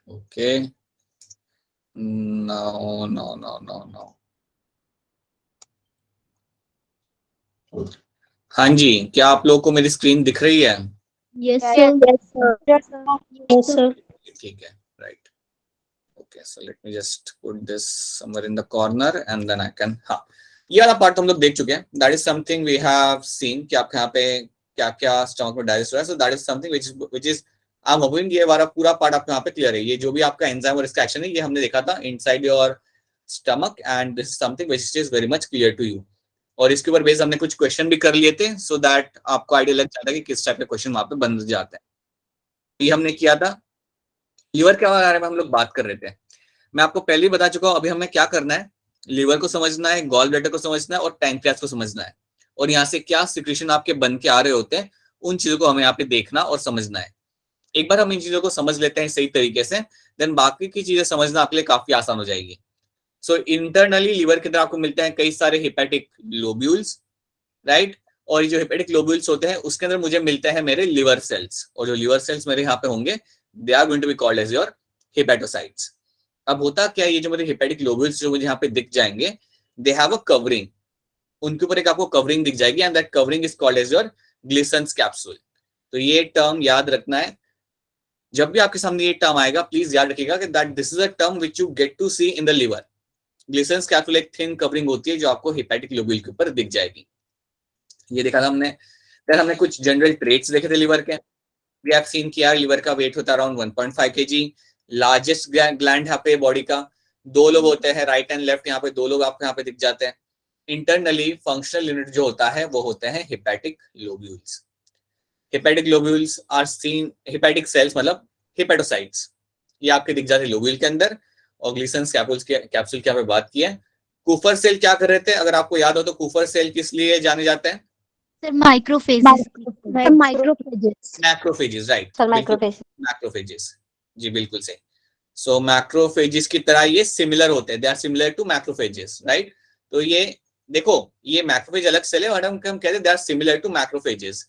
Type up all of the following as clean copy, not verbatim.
Okay, no no no no no. हाँ जी, क्या आप लोगों को मेरी स्क्रीन दिख रही है? Yes, sir. Yes, sir. Yes, sir. ठीक है, right. Okay, so let me just put this somewhere in the corner and then I can, हाँ, ये वाला पार्ट हम लोग देख चुके हैं। That is something we have seen कि आपके यहाँ पे क्या क्या स्टमक में डाइजेस्ट हो रहा है। सो that is something which is I am hopping ये वाला पूरा पार्ट आपके यहाँ पे क्लियर है। ये जो भी आपका एंजाइम और इसका एक्शन है ये हमने देखा था inside your stomach, and this is something which is very much clear to you. और इसके ऊपर बेस हमने कुछ क्वेश्चन भी कर लिए थे, सो दैट आपको आइडिया लग जाता है कि किस टाइप के क्वेश्चन वहां पे बन जाते हैं। ये हमने किया था। लीवर के बारे में हम लोग बात कर रहे थे। मैं आपको पहले ही बता चुका हूं, अभी हमें क्या करना है, लीवर को समझना है, गॉल ब्लैडर को समझना है और पैंक्रियास को समझना है, और यहाँ से क्या सिक्रेशन आपके बन के आ रहे होते हैं उन चीजों को हमें यहाँ पे देखना और समझना है। एक बार हम इन चीजों को समझ लेते हैं सही तरीके से, देन बाकी की चीजें समझना आपके लिए काफी आसान हो जाएगी। सो इंटरनली लीवर के अंदर आपको मिलते हैं कई सारे हिपैटिक लोब्यूल्स, राइट। और ये जो हिपैटिक लोब्यूल्स होते हैं उसके अंदर मुझे मिलते हैं मेरे लिवर सेल्स, और जो लिवर सेल्स मेरे यहाँ पे होंगे they are going to be called as your hepatocytes. अब होता क्या है, ये जो मेरे हिपैटिक लोब्यूल्स जो मुझे यहाँ पे दिख जाएंगे, दे हैव अ कवरिंग, उनके ऊपर एक आपको कवरिंग दिख जाएगी, and that covering is called as your Glisson's capsule. तो ये टर्म याद रखना है, जब भी आपके सामने ये टर्म आएगा प्लीज याद रखिएगा कि that this is a term which you get to see in the liver. Glisson's capsule एक थिन कवरिंग होती है जो आपको हिपैटिक लोब्यूल के ऊपर दिख जाएगी। ये देखा था हमने। फिर हमने कुछ जनरल ट्रेट्स देखे थे लिवर के। वी हैव सीन कि यार लिवर का वेट होता है अराउंड 1.5 kg, लार्जेस्ट ग्लैंड यहाँ पे बॉडी का। दो लोग होते हैं, राइट एंड लेफ्ट, यहाँ पे दो लोग आपको यहाँ पे दिख जाते हैं। इंटरनली फंक्शनल यूनिट जो होता है वो होते हैं hepatic lobules. Hepatic lobules are seen, hepatic cells मतलब हिपैटोसाइट्स, ये आपके दिख जाते हैं लोब्यूल के अंदर। और ग्लिसन्स कैप्सूल की यहाँ पे बात की है। कूफर सेल क्या कर रहे थे, अगर आपको याद हो तो कूफर सेल किस लिए जाने जाते हैं? Sir, macrophages. Macrophages. Macrophages, right, Sir, बिल्कुल, macrophages. मैक्रोफेजेस, जी बिल्कुल सही। सो मैक्रोफेजेस की तरह ये सिमिलर होते हैं, they are similar to macrophages, right. तो ये देखो, ये मैक्रोफेज अलग सेल है और हम कहते हैं they are similar to macrophages,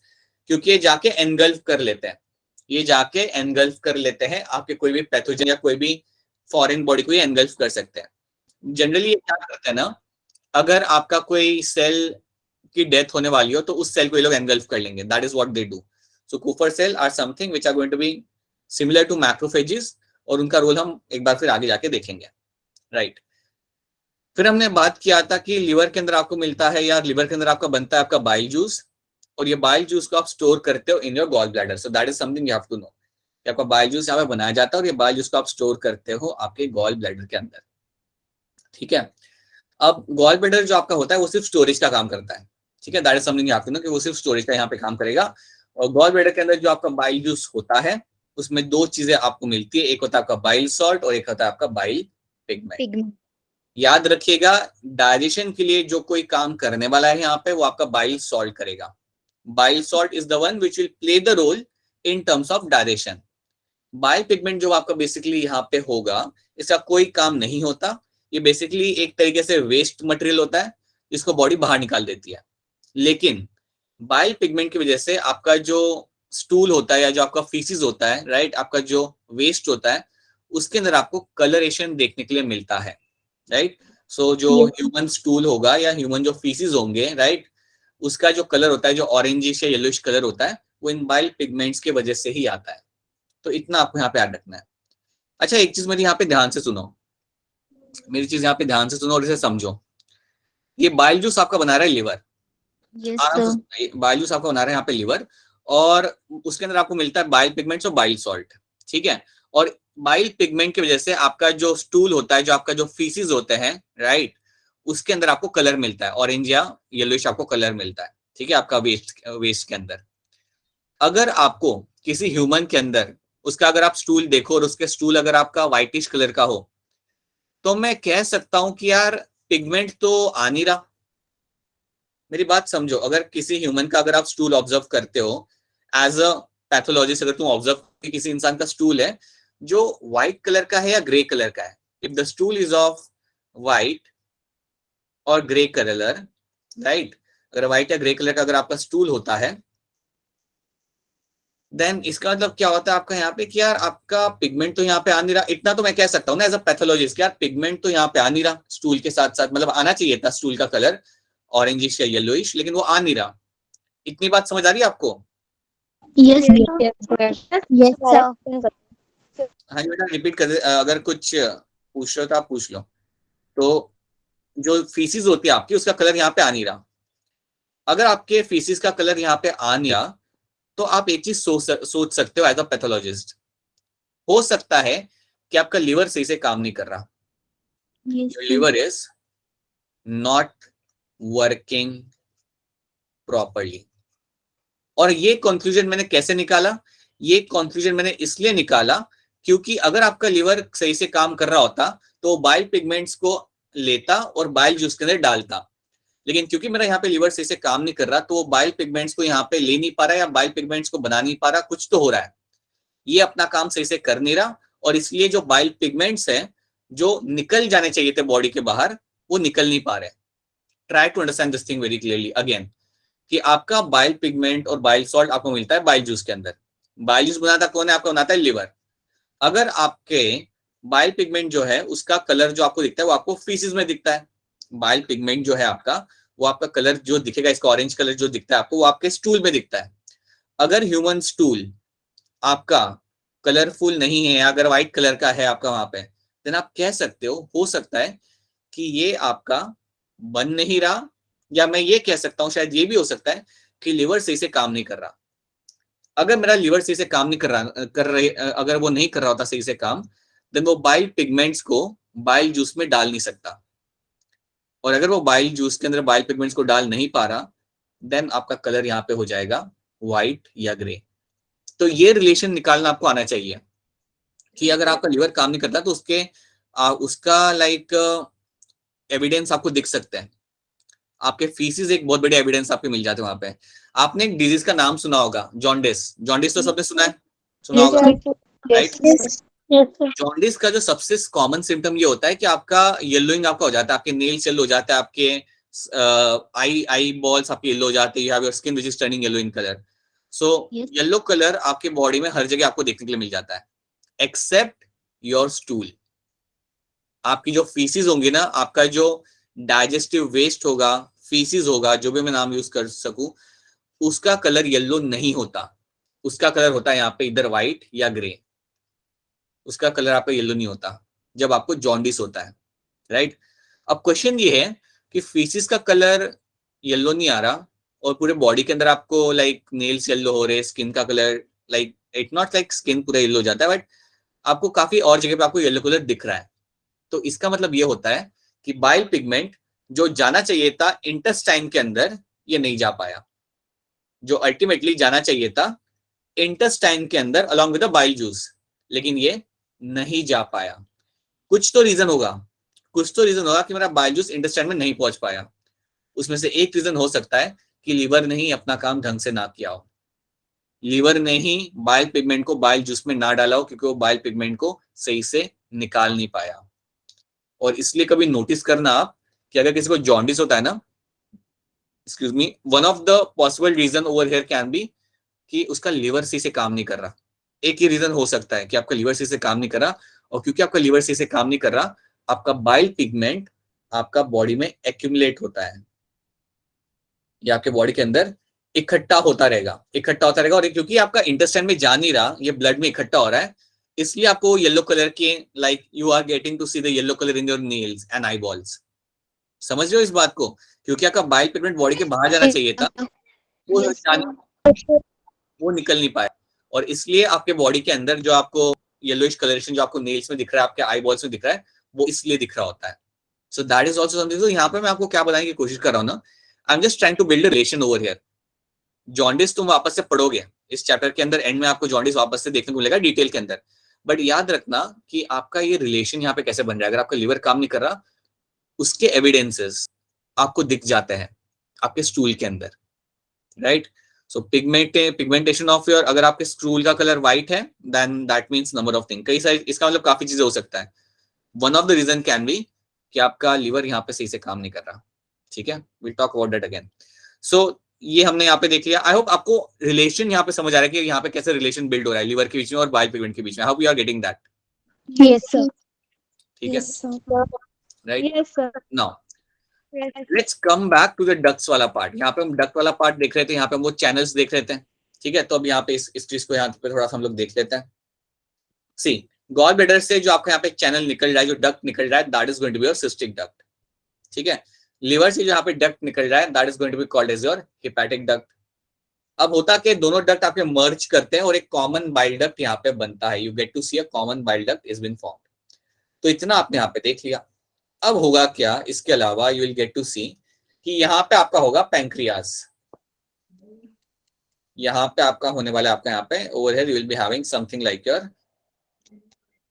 क्योंकि ये जाके एनगल्फ कर लेते हैं, ये जाके एनगल्फ कर लेते हैं आपके कोई भी पैथोजन या कोई भी फॉरेन बॉडी को ये एनगल्फ कर सकते हैं। जनरली ये क्या करते हैं ना, अगर आपका कोई सेल की डेथ होने वाली हो तो उस सेल को ये लोग एनगल्फ कर लेंगे, that is what they do. So Kupffer cell are something which are going to be similar to macrophages, और उनका रोल हम एक बार फिर आगे जाके देखेंगे, राइट। फिर हमने बात किया था कि लिवर के अंदर आपको मिलता है, या लिवर के अंदर आपका बनता है आपका बाइल जूस, और ये बाइल जूस को आप स्टोर करते हो in your gall bladder. So that is something you have to know कि आपका बाइल जूस यहाँ पे बनाया जाता है और ये बाइल जूस को आप स्टोर करते हो आपके गॉल ब्लैडर के अंदर, ठीक है। अब गॉल ब्लैडर जो आपका होता है वो सिर्फ स्टोरेज का काम करता है, ठीक है। That is something you have to know कि वो सिर्फ स्टोरेज का यहाँ पे काम करेगा। और गॉल ब्लैडर के अंदर जो आपका बाइल जूस होता है उसमें दो चीजें आपको मिलती है, एक होता है आपका बाइल सॉल्ट और एक होता है आपका बाइल पिगमेंट। याद रखिएगा, डाइजेशन के लिए जो कोई काम करने वाला है यहाँ पे वो आपका बाइल सॉल्ट करेगा। Bile salt is the one which will play the role in terms of digestion. Bile pigment जो आपका बेसिकली यहाँ पे होगा, इसका कोई काम नहीं होता, ये बेसिकली एक तरीके से वेस्ट मटेरियल होता है जिसको बॉडी बाहर निकाल देती है। लेकिन बाइल पिगमेंट की वजह से आपका जो स्टूल होता है या जो आपका फीसिस होता है, राइट, आपका जो वेस्ट होता है उसके अंदर आपको कलरेशन देखने के लिए मिलता है, राइट। सो जो ह्यूमन स्टूल होगा या ह्यूमन जो फीसिस होंगे, राइट, उसका जो कलर होता है जो ऑरेंजिश या येलोइश कलर होता है वो इन बाइल पिगमेंट्स की वजह से ही आता है। तो इतना आपको यहाँ पे याद रखना है। अच्छा, एक चीज मेरी यहाँ पे ध्यान से सुनो, मेरी चीज यहाँ पे ध्यान से सुनो और इसे समझो। ये बाइल जूस आपका बना रहा है लिवर, Yes, आराम sir. से बाइल जूस आपका बना रहा है यहाँ पे लिवर, और उसके अंदर आपको मिलता है बाइल पिगमेंट्स और बाइल सॉल्ट, ठीक है। और बाइल पिगमेंट की वजह से आपका जो स्टूल होता है, जो आपका जो फीसिस होते हैं, राइट, उसके अंदर आपको कलर मिलता है, ऑरेंज या येलोइश आपको कलर मिलता है, ठीक है, आपका वेस्ट के अंदर। अगर आपको किसी ह्यूमन के अंदर उसका अगर आप स्टूल देखो और उसके स्टूल अगर आपका व्हाइटिश कलर का हो, तो मैं कह सकता हूं कि यार पिगमेंट तो आ नहीं रहा। मेरी बात समझो, अगर किसी ह्यूमन का अगर आप स्टूल ऑब्जर्व करते हो एज अ पैथोलॉजिस्ट, अगर तुम ऑब्जर्व किसी इंसान का स्टूल है जो व्हाइट कलर का है या ग्रे कलर का है, if the stool is of white और ग्रे कलर, राइट, अगर व्हाइट या ग्रे कलर का अगर आपका स्टूल होता है देन इसका मतलब क्या होता है आपका यहाँ पे कि यार आपका पिगमेंट तो यहाँ पे आ नहीं रहा। इतना तो मैं कह सकता हूँ ना एज अ पैथोलॉजिस्ट, यार पिगमेंट तो यहाँ पे आ नहीं रहा स्टूल के साथ साथ, मतलब आना चाहिए था स्टूल का कलर ऑरेंजिश या येलोइश, लेकिन वो आ नहीं रहा। इतनी बात समझ आ रही है आपको? Yes, sir. Yes, sir. हाँ जी बेटा, रिपीट कर अगर कुछ पूछ रहे हो तो आप पूछ लो। तो जो फीसिस होती है आपकी, उसका कलर यहाँ पे आ नहीं रहा। अगर आपके फीसिस का कलर यहाँ पे आ नहीं रहा, तो आप एक चीज सोच सकते हो एज अ पैथोलॉजिस्ट, हो सकता है कि आपका लिवर सही से काम नहीं कर रहा। Yes, your sir. Liver is not working properly. और ये कंक्लूजन मैंने कैसे निकाला? ये कंक्लूजन मैंने इसलिए निकाला क्योंकि अगर आपका लिवर सही से काम कर रहा होता तो बाइल पिगमेंट्स को लेता और बाइल जूस के अंदर डालता। लेकिन क्योंकि मेरा यहाँ पे लिवर सही से काम नहीं कर रहा, तो वो बाइल पिगमेंट्स को यहाँ पे ले नहीं पा रहा या बाइल पिगमेंट्स को बना नहीं पा रहा, कुछ तो हो रहा है, ये अपना काम सही से कर नहीं रहा। और इसलिए जो बाइल पिगमेंट्स हैं जो निकल जाने चाहिए थे बॉडी के बाहर, वो निकल नहीं पा रहे। Try to understand this thing very clearly again, कि आपका बाइल पिगमेंट और बाइल सॉल्ट आपको मिलता है बाइल जूस के अंदर। बाइल जूस बनाता कौन है? आपका बनाता है लिवर। अगर आपके बाइल पिगमेंट जो है उसका कलर जो आपको दिखता है वो आपको फीसिस में दिखता है। बाइल पिगमेंट जो है आपका, वो आपका कलर जो दिखेगा, इसका ऑरेंज कलर जो दिखता है आपको, वो आपके स्टूल में दिखता है। अगर ह्यूमन स्टूल आपका कलरफुल नहीं है, अगर व्हाइट कलर का है आपका वहां पे, देन आप कह सकते हो सकता है कि ये आपका बन नहीं रहा, या मैं ये कह सकता हूं शायद ये भी हो सकता है कि लिवर सही से काम नहीं कर रहा। अगर मेरा लिवर सही से काम नहीं कर रहे, अगर वो नहीं कर रहा होता सही से काम, देन वो बाइल पिगमेंट्स को बाइल जूस में डाल नहीं सकता। और अगर वो बाइल जूस के अंदर बाइल पिगमेंट्स को डाल नहीं पा रहा, देन आपका कलर यहाँ पे हो जाएगा व्हाइट या ग्रे। तो ये रिलेशन निकालना आपको आना चाहिए कि अगर आपका लिवर काम नहीं करता तो उसका लाइक एविडेंस आपको दिख सकते हैं। आपके फीसिस एक बहुत बड़े एविडेंस आपके मिल जाते हैं वहां पे। आपने एक डिजीज का नाम सुना होगा, जॉन्डिस। जॉन्डिस तो सबने सुना है, सुना होगा, राइट? Yes, sir. जॉन्डिस का जो सबसे कॉमन सिम्टम ये होता है कि आपका येलोइंग आपका हो जाता है, आपके नेल्स येलो हो जाता है, आपके आई बॉल्स आपके येलो हो जाते हैं, you have your skin which is turning yellow in colour. So Yes. Yellow colour आपके बॉडी में हर जगह आपको देखने के लिए मिल जाता है एक्सेप्ट योर स्टूल। आपकी जो फीसिस होंगी ना, आपका जो डाइजेस्टिव वेस्ट होगा, फीसिस होगा, जो भी मैं नाम यूज कर सकूं, उसका कलर येलो नहीं होता। उसका कलर होता है यहाँ पे इधर व्हाइट या ग्रे। उसका कलर आपका येलो नहीं होता जब आपको जॉन्डिस होता है, राइट? अब क्वेश्चन ये है कि फीसिस का कलर येलो नहीं आ रहा और पूरे बॉडी के अंदर आपको लाइक नेल्स येलो हो रहे, स्किन का colour like it not like skin पूरा येलो हो जाता है, बट आपको काफी और जगह पे आपको येलो कलर दिख रहा है। तो इसका मतलब ये होता है कि बाइल पिगमेंट जो जाना चाहिए था इंटेस्टाइन के अंदर, ये नहीं जा पाया। जो अल्टीमेटली जाना चाहिए था इंटेस्टाइन के अंदर along with the bile juice, लेकिन ये नहीं जा पाया। कुछ तो रीजन होगा, कुछ तो रीजन होगा कि मेरा बाइल जूस इंटेस्टाइन में नहीं पहुंच पाया। उसमें से एक रीजन हो सकता है कि लीवर ने ही अपना काम ढंग से ना किया हो, लीवर ने ही बाइल पिगमेंट को बाइल जूस में ना डाला हो, क्योंकि वो बाइल पिगमेंट को सही से निकाल नहीं पाया। और इसलिए कभी नोटिस करना आप कि अगर किसी को जॉन्डिस होता है ना, excuse me, one of the possible reason over here can be कि उसका लिवर सही से काम नहीं कर रहा। एक ही रीजन हो सकता है कि आपका लिवर सही से काम नहीं कर रहा, और क्योंकि आपका लिवर सही से काम नहीं कर रहा, आपका बाइल पिगमेंट आपका बॉडी में एक्यूमुलेट होता है, या आपके बॉडी के अंदर इकट्ठा होता रहेगा, इकट्ठा होता रहेगा। और क्योंकि आपका इंटेस्टाइन में जा नहीं रहा, ये ब्लड में इकट्ठा हो रहा है, इसलिए आपको येलो कलर के like you are getting to see the yellow colour in your nails and eyeballs. समझ रहे हो इस बात को? क्योंकि आपका बाइल पिगमेंट बॉडी के बाहर जाना चाहिए था, वो वो निकल नहीं पाया, और इसलिए आपके बॉडी के अंदर जो आपको येलोइश कलरेशन जो आपको नेल्स में दिख रहा है, आपके आई बॉल्स में दिख रहा है, वो इसलिए दिख रहा होता है। सो दैट इज ऑल्सो समथिंग। तो यहाँ पे मैं आपको क्या बताने की कोशिश कर रहा हूँ ना, I am just trying to build a relation over here. Jaundice तुम वापस से पढ़ोगे इस चैप्टर के अंदर, एंड में आपको जॉन्डिस वापस से देखने को मिलेगा डिटेल के अंदर, बट याद रखना कि आपका ये रिलेशन यहाँ पे कैसे बन रहा है। अगर आपका लिवर काम नहीं कर रहा, उसके एविडेंसेस आपको दिख जाते हैं आपके स्टूल के अंदर, right? So pigmentation of your, अगर आपके स्टूल का कलर व्हाइट है, then that means number of thing, कई सारी, इसका मतलब काफी चीजें हो सकता है। One of the reason can be कि आपका लिवर यहाँ पे सही से काम नहीं कर रहा, ठीक है? Will talk about that again. So ये हमने यहाँ पे देख लिया। आई होप आपको रिलेशन यहाँ पे समझ आ रहा है कि यहाँ पे कैसे रिलेशन बिल्ड हो रहा है लिवर के बीच में और बाइल पिगमेंट के बीच में। I hope you are getting that. Yes, sir. ठीक है, Yes, sir. Right. Yes, sir. Now Yes. Let's come back to the ducts वाला पार्ट। यहाँ पे हम डक्ट वाला पार्ट देख रहे थे, यहाँ पे हम वो चैनल्स देख रहे थे। ठीक है, तो अब यहाँ पे इस चीज को यहाँ पे थोड़ा सा हम लोग देख लेते हैं। सी, गॉल ब्लैडर से जो आपका यहाँ पे चैनल निकल रहा है, जो डक्ट निकल रहा है, that is going to be your cystic duct. ठीक है, लिवर से जो यहाँ पे डक्ट निकल रहा है, that is going to be called as your hepatic duct. अब होता कि दोनों डक्ट आपके मर्ज करते हैं और एक कॉमन बाइल डक्ट यहाँ पे बनता है। You get to see a common bile duct is been formed. तो इतना आपने यहाँ पे देख लिया। अब होगा क्या, इसके अलावा यू विल गेट टू सी कि यहाँ पे आपका होगा पैंक्रियाज। यहाँ पे आपका होने वाला आपका यहाँ पे over here you will be having something like your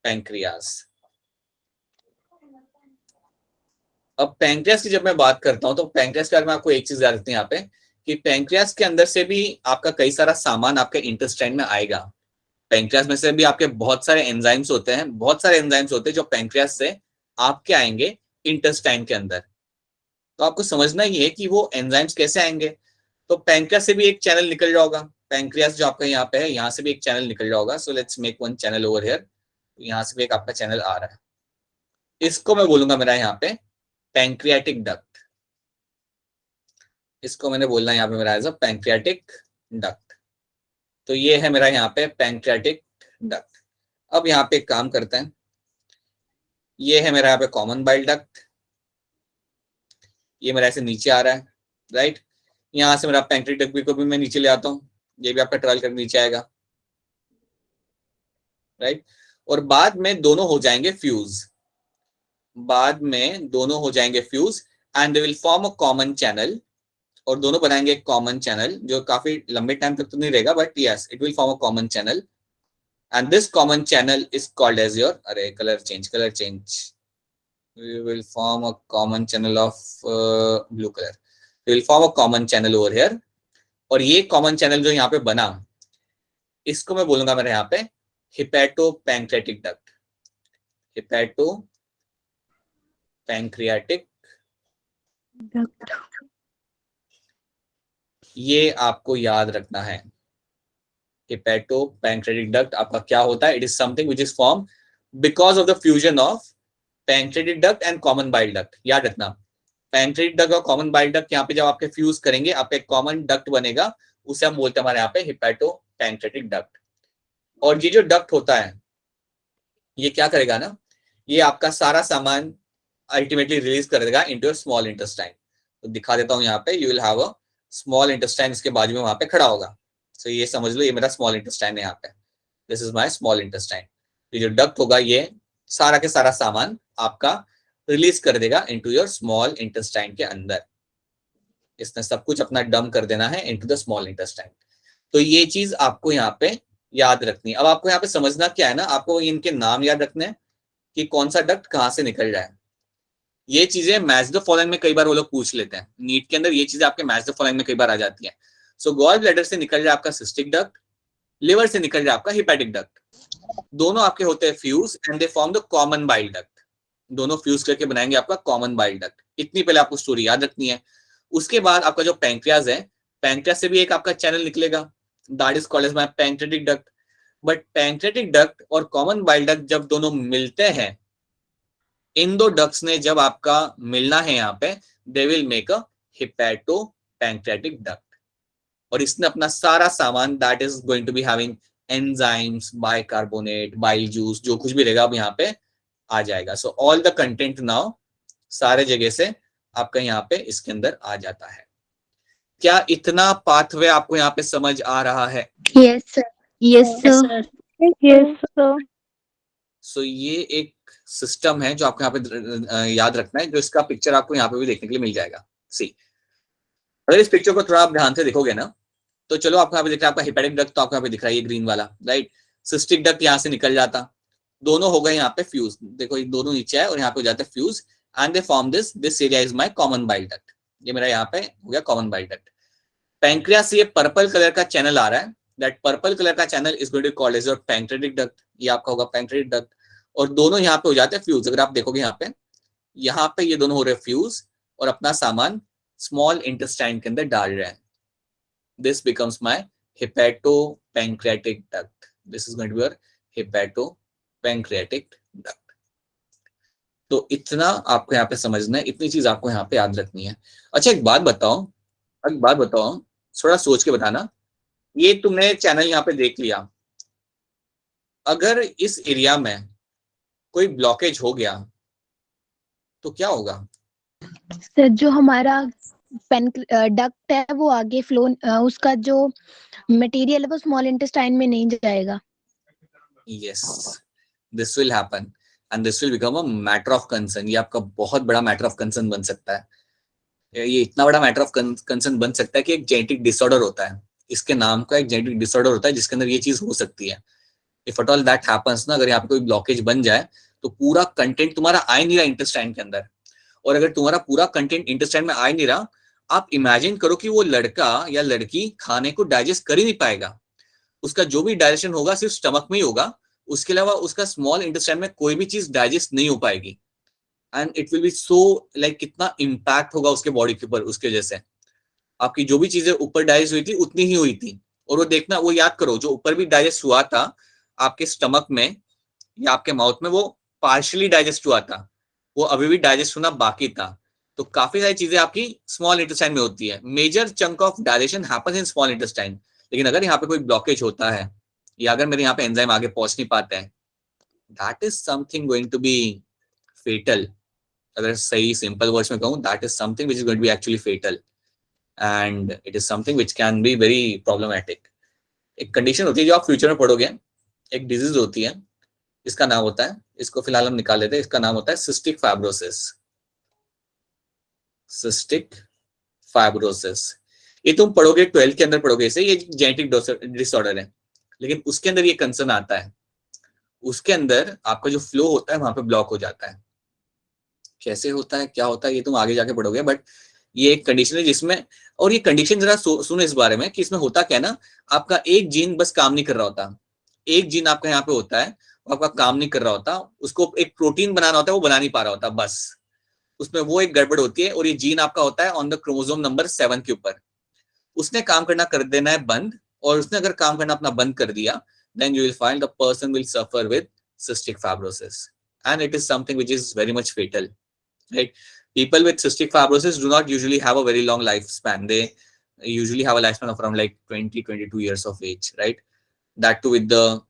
pancreas. अब पैंक्रियाज की जब मैं बात करता हूं तो पैंक्रियाज के बारे में आपको एक चीज याद रखनी है यहाँ पे कि पैंक्रियाज के अंदर से भी आपका कई सारा सामान आपके इंटेस्टाइन में आएगा। पैंक्रियाज में से भी आपके बहुत सारे एंजाइम्स होते हैं, बहुत सारे एंजाइम्स होते हैं जो पैंक्रियाज से आपके आएंगे इंटेस्टाइन के अंदर। तो आपको समझना ही है कि वो एंजाइम्स कैसे आएंगे। तो पैंक्रियाज से भी एक चैनल निकल रहा होगा, पैंक्रियाज जो आपका यहाँ पे है, यहाँ से भी एक चैनल निकल रहा होगा। So let's make one channel over here. यहाँ से भी एक आपका चैनल आ रहा है, इसको मैं बोलूंगा मेरा यहाँ पे पैंक्रियाटिक डक्ट। इसको मैंने बोलना है यहाँ पे मेरा एज अ पैंक्रियाटिक डक्ट। तो ये है मेरा यहाँ पे पैंक्रियाटिक डक्ट। अब यहाँ पे एक काम करते हैं, ये है मेरा यहाँ पे कॉमन बाइल डक्ट, ये मेरा ऐसे नीचे आ रहा है, राइट। यहाँ से मेरा पैंक्रियाटिक डक्ट को भी मैं नीचे ले आता हूँ, ये भी आपका ट्रायल कर नीचे आएगा, राइट। और बाद में दोनों हो जाएंगे फ्यूज, बाद में दोनों हो जाएंगे fuse and they will form a common channel. और दोनों बनाएंगे एक कॉमन चैनल जो काफी लंबे टाइम तक तो नहीं रहेगा, but yes it will form a common channel and this common channel is called as your, अरे colour change, we will form a common channel of blue color. We will form a common channel over here. और ये common channel जो यहाँ पे बना, इसको मैं बोलूंगा मेरे यहाँ पे hepato pancreatic duct. Hepato pancreatic, ये आपको याद रखना है। हिपैटो पैंक्रियाटिक डक्ट आपका क्या होता है? It is something which is form because of the fusion of pancreatic duct and common bile duct. याद रखना, पैंक्रियाटिक डक्ट और कॉमन बाइल डक्ट यहाँ पे जब आपके फ्यूज करेंगे, आपका एक कॉमन डक्ट बनेगा, उसे हम बोलते हैं हमारे यहाँ पे हिपैटो पैंक्रियाटिक डक्ट। और ये जो डक्ट होता है, ये क्या करेगा ना, ये आपका सारा सामान अल्टीमेटली रिलीज कर देगा इनटू योर स्मॉल इंटेस्टाइन। तो दिखा देता हूँ यहाँ पे, you will have a small intestine, इसके बाजू में वहां पे खड़ा होगा। सो ये समझ लो, ये मेरा स्मॉल इंटेस्टाइन है यहाँ पे, this is my small intestine. ये जो डक्ट होगा, ये सारा के सारा सामान आपका रिलीज कर देगा इनटू योर स्मॉल इंटेस्टाइन के अंदर। इसने सब कुछ अपना डंप कर देना है इनटू द स्मॉल इंटेस्टाइन। तो ये चीज आपको यहाँ पे याद रखनी है। अब आपको यहाँ पे समझना क्या है ना, आपको इनके नाम याद रखने हैं कि कौन सा डक्ट कहाँ से निकल रहा है। ये चीजें मैच द फॉलोइंग में कई बार वो लोग पूछ लेते हैं, नीट के अंदर ये चीजें आपके मैच द फॉलोइंग में कई बार आ जाती है। सो गॉल ब्लैडर से निकल रहा है आपका सिस्टिक डक्ट, लिवर से निकल रहा है आपका हिपैटिक डक्ट। दोनों आपके होते हैं fuse and they form the common bile duct. दोनों फ्यूज करके बनाएंगे आपका कॉमन बाइल डक्ट। इतनी पहले आपको स्टोरी याद रखनी है। उसके बाद आपका जो पैंक्रियाज है, पैंक्रियाज से भी एक आपका चैनल निकलेगा, that is called as my pancreatic duct. But pancreatic duct और कॉमन बाइल डक्ट जब दोनों मिलते हैं, इन दो डक्ट्स ने जब आपका मिलना है यहाँ पे, they will make a hepatopancreatic duct. और इसने अपना सारा सामान that is going to be having enzymes, bicarbonate, bile juice, जो कुछ भी रहेगा अब यहाँ पे आ जाएगा। So all the content now सारे जगह से आपका यहाँ पे इसके अंदर आ जाता है। क्या इतना पाथवे आपको यहाँ पे समझ आ रहा है? Yes, sir. Yes, sir. Yes, sir. So ये एक सिस्टम है जो आपको यहाँ पे याद रखना है, जो इसका पिक्चर आपको यहाँ पे भी देखने के लिए मिल जाएगा। सी, अगर इस पिक्चर को थोड़ा आप ध्यान से देखोगे ना, तो चलो आपको यहाँ पे दिख रहा है आपका हिपैटिक डक्ट, तो आपको यहाँ पे दिख रहा है ये ग्रीन वाला, राइट। सिस्टिक डक्ट यहाँ से निकल जाता, दोनों हो गए यहाँ पे फ्यूज। देखो ये दोनों नीचे है और यहाँ पे हो जाते हैं fuse and they form this area is my common bile duct. ये मेरा यहाँ पे हो गया कॉमन बाइल डक्ट। पैंक्रियास से ये पर्पल कलर का चैनल आ रहा है, दैट पर्पल कलर का channel is going to called as your pancreatic duct. ये आपका होगा पैंक्रियाटिक डक्ट। और दोनों यहाँ पे हो जाते हैं फ्यूज। अगर आप देखोगे यहाँ पे ये दोनों हो रहे फ्यूज और अपना सामान स्मॉल इंटेस्टाइन के अंदर डाल रहे हैं। this becomes my hepatopancreatic duct. This is going to be your hepatopancreatic duct. तो इतना आपको यहाँ पे समझना है, इतनी चीज आपको यहाँ पे याद रखनी है. अच्छा एक बात बताओ, थोड़ा सोच के बताना. ये तुमने चैनल यहाँ पे देख लिया, अगर इस एरिया में कोई ब्लॉकेज हो गया तो क्या होगा? सर जो हमारा डक्ट है वो आगे फ्लो, उसका जो मटेरियल है वो स्मॉल इंटेस्टाइन में नहीं जाएगा. Yes, this will happen and this will become a matter of concern. ये आपका बहुत बड़ा मैटर ऑफ कंसर्न बन सकता है. ये इतना बड़ा मैटर ऑफ कंसर्न बन सकता है कि एक जेनेटिक डिसऑर्डर होता है, इसके नाम का एक जेनेटिक डिसऑर्डर होता है जिसके अंदर ये चीज हो सकती है. If at all that happens ना, अगर यहाँ पे कोई ब्लॉकेज बन जाए तो पूरा कंटेंट तुम्हारा आ नहीं रहा इंटेस्टाइन के अंदर, और अगर तुम्हारा पूरा कंटेंट इंटेस्टाइन में आ नहीं रहा, आप इमेजिन करो कि वो लड़का या लड़की खाने को डाइजेस्ट कर ही नहीं पाएगा. उसका जो भी डाइजेशन होगा सिर्फ स्टमक में ही होगा, उसके अलावा उसका स्मॉल इंटेस्टाइन में कोई भी चीज डाइजेस्ट नहीं हो पाएगी. And it will be so like कितना इम्पैक्ट होगा उसके बॉडी के ऊपर. उसके जैसे आपकी जो भी चीजें ऊपर डाइजेस्ट हुई थी उतनी ही हुई थी, और वो देखना, वो याद करो, जो ऊपर भी डाइजेस्ट हुआ था आपके स्टमक में या आपके माउथ में, वो पार्शियली डाइजेस्ट हुआ था, वो अभी भी डाइजेस्ट होना बाकी था. तो काफी सारी चीजें आपकी स्मॉल इंटेस्टाइन में होती है. Major chunk of digestion happens in small intestine. लेकिन अगर यहाँ पे कोई ब्लॉकेज होता है या अगर मेरे यहाँ पे एंजाइम आगे पहुंच नहीं पाते हैं, that is something going to be fatal. अगर सही सिंपल वर्ड्स में कहूँ, that is something which is going to be actually fatal and it is something which can be very problematic. एक कंडीशन होती है जो आप फ्यूचर में पढ़ोगे, एक डिजीज होती है, इसका नाम होता है, इसको फिलहाल हम निकाल लेते हैं, इसका नाम होता है सिस्टिक फाइब्रोसिस. सिस्टिक फाइब्रोसिस ये तुम पढ़ोगे 12th के अंदर पढ़ोगे इसे. ये जेनेटिक डिसऑर्डर है, लेकिन उसके अंदर ये कंसर्न आता है, उसके अंदर आपका जो फ्लो होता है वहां पे ब्लॉक हो जाता है. कैसे होता है, क्या होता है, ये तुम आगे जाके पढ़ोगे. बट ये एक कंडीशन है जिसमें, और ये कंडीशन जरा सुनो इस बारे में कि इसमें होता क्या है ना, आपका एक जीन बस काम नहीं कर रहा होता. एक जीन आपका यहाँ पे होता है, वो आपका काम नहीं कर रहा होता, उसको एक प्रोटीन बनाना होता है, वो बना नहीं पा रहा होता, बस उसमें वो एक गड़बड़ होती है. और ये जीन आपका होता है ऑन द क्रोमोसोम नंबर 7 के ऊपर. उसने काम करना कर देना है बंद, और उसने अगर काम करना अपना बंद कर दिया, then you will find the person will suffer with cystic fibrosis, and it is something which is very much fatal, right? People with cystic fibrosis do not usually have a very long lifespan. They usually have a lifespan of around like 20-22 years of age, right? That too with the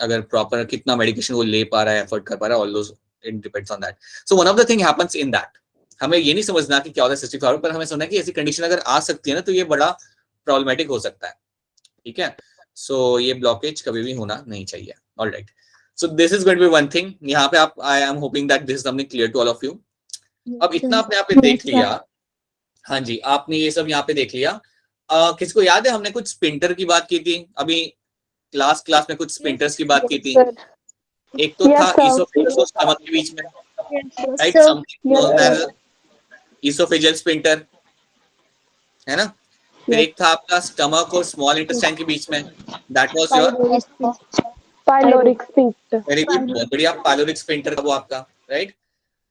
अगर proper कितना medication वो ले पा रहा है, afford कर पा रहा है, all those it depends on that. So one of the thing happens in that. हमें ये नहीं समझना कि क्या होता है सिस्टिक फाइब्रोसिस, पर हमें समझना है कि ऐसी कंडीशन अगर आ सकती है ना, तो ये बड़ा प्रॉब्लमेटिक हो सकता है. ठीक है, सो ये ब्लॉकेज कभी भी होना नहीं चाहिए. Alright, so this is going to be one thing. यहाँ पे आप, I am hoping that this is something clear to all of you. अब इतना आपने यहाँ पे देख लिया. हाँ जी, आपने ये सब यहाँ पे देख लिया. किसी को याद है हमने कुछ स्पिंटर की बात की थी अभी क्लास में, कुछ स्पिंटर्स की बात की थी. एक तो था इसोफेगस और स्टमक के बीच में, राइट? समथिंग इसोफेजियल स्पिंटर है ना. फिर एक था आपका स्टमक और स्मॉल इंटेस्टाइन के बीच में, that was your pyloric sphincter. Very good, बहुत बढ़िया. पाइलोरिक स्पिंटर का वो आपका, राइट?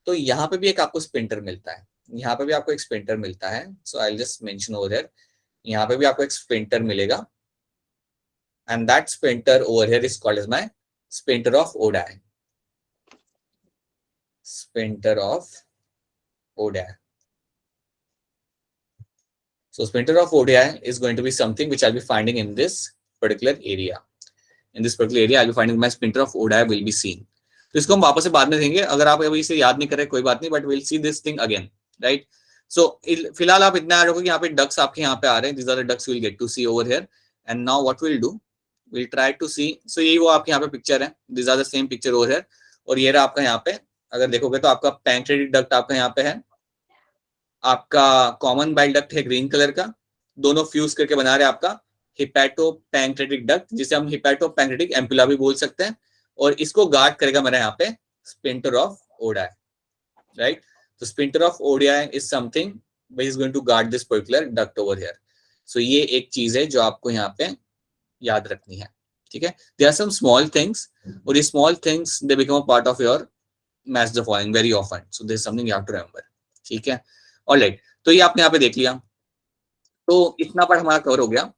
तो यहाँ पे भी एक आपको स्पिंटर मिलता है, यहाँ पे भी आपको एक स्पिंटर मिलता है. So I will just mention over here, यहाँ पे भी आपको एक स्पिंटर मिलेगा, and that sphincter over here is called as my sphincter of Oddi. Sphincter of Oddi. So sphincter of ODI is going to be something which I'll be finding in this particular area. In this particular area, I'll be finding my sphincter of ODI will be seen. तो इसको हम वापस से बाद में देंगे. अगर आप अभी इसे याद नहीं कर रहे कोई बात नहीं, but we'll see this thing again, right? So फिलहाल आप इतना याद रखो कि यहाँ पे ducts आपके यहाँ पे आ रहे हैं. These are the ducts we'll get to see over here. And now what we'll do, we'll try to see. So यही वो आपके यहाँ पे पिक्चर है. These are the same picture over here. और ये रहा आपका यहाँ पे, अगर देखोगे तो आपका पैंक्रेटिक डक्ट आपका यहाँ पे है, आपका कॉमन बाइल डक्ट है ग्रीन कलर का, दोनों फ्यूज करके बना रहे हैं आपका हिपैटोपैंक्रेटिक डक्ट, जिसे हम हिपैटोपैंक्रेटिक एम्पुला भी बोल सकते हैं. और इसको गार्ड करेगा मेरा यहाँ पे स्पिंटर ऑफ ओडाई, राइट? तो sphincter of Oddi is something which is going to guard this particular duct over here. So ये एक चीज है जो आपको यहाँ पे याद रखनी है. ठीक है, there are some small things, और ये small things they become a part of your match the following very often. So this is something you have to remember. ठीक है, ऑलराइट. तो ये आपने यहाँ पे देख लिया. तो इतना पार्ट हमारा कवर हो गया।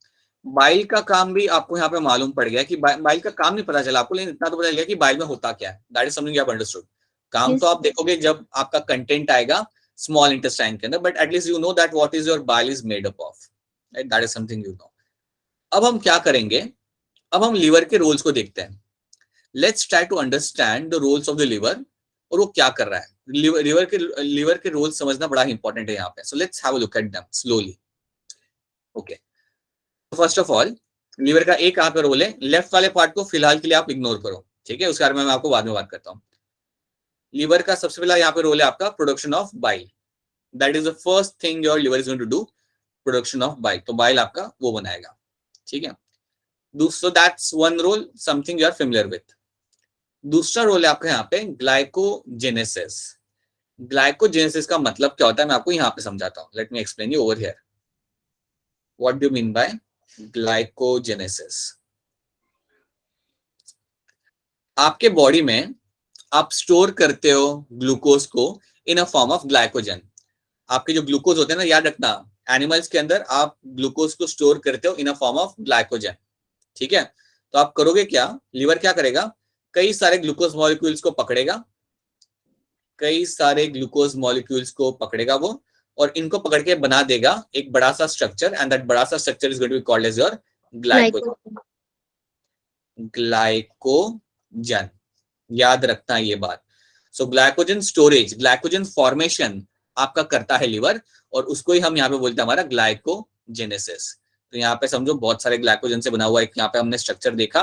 बाइल का काम भी आपको यहाँ पे मालूम पड़ गया कि बाइल का काम नहीं पता चला आपको, लेकिन इतना तो पता चल गया कि बाइल में होता क्या है। That is something you have understood. काम तो Yes. आप देखोगे जब आपका कंटेंट आएगा स्मॉल इंटेस्टाइन के अंदर, but at least you know that what is your bile is made up of, right? That is something you know. अब हम क्या करेंगे, अब हम लीवर के रोल्स को देखते हैं। Let's try to understand the roles of the liver, और वो क्या कर रहा है। लीवर के रोल्स समझना बड़ा इंपॉर्टेंट है यहाँ पे। So let's have a look at them slowly. Okay, first of all liver का एक कहां पे रोल है, लेफ्ट वाले पार्ट को फिलहाल के लिए आप इग्नोर करो, ठीक है, उसके बारे में मैं आपको बाद में बात करता हूँ। लीवर का सबसे पहला यहाँ पे रोल है आपका production of bile. That is the first thing your liver is going to do, production of bile. तो बाइल आपका वो बनाएगा, ठीक है। दूसरा, that's one role, something you are familiar with. दूसरा रोल है आपका यहाँ पे ग्लाइकोजेनेसिस। ग्लाइकोजेनेसिस का मतलब क्या होता है मैं आपको यहाँ पे समझाता हूँ। Let me explain you over here. What do you mean by glycogenesis? आपके बॉडी में आप स्टोर करते हो ग्लूकोज को इन अ फॉर्म ऑफ ग्लाइकोजन। आपके जो ग्लूकोज होते हैं ना, याद रखना, एनिमल्स के अंदर आप ग्लूकोज को स्टोर करते हो in a form of glycogen, ठीक है। तो आप करोगे क्या, लीवर क्या करेगा, कई सारे ग्लूकोज मॉलिक्यूल्स को पकड़ेगा, कई सारे ग्लूकोज मॉलिक्यूल्स को पकड़ेगा वो, और इनको पकड़ के बना देगा एक बड़ा सा स्ट्रक्चर, एंड दैट बड़ा सा structure is going to be called as your glycogen. Glycogen, याद रखना ये बात। So glycogen storage, glycogen formation आपका करता है लीवर, और उसको ही हम यहाँ पे बोलते हैं हमारा ग्लाइकोजेनेसिस। तो यहाँ पे समझो बहुत सारे ग्लाइकोजन से बना हुआ एक यहाँ पे हमने स्ट्रक्चर देखा,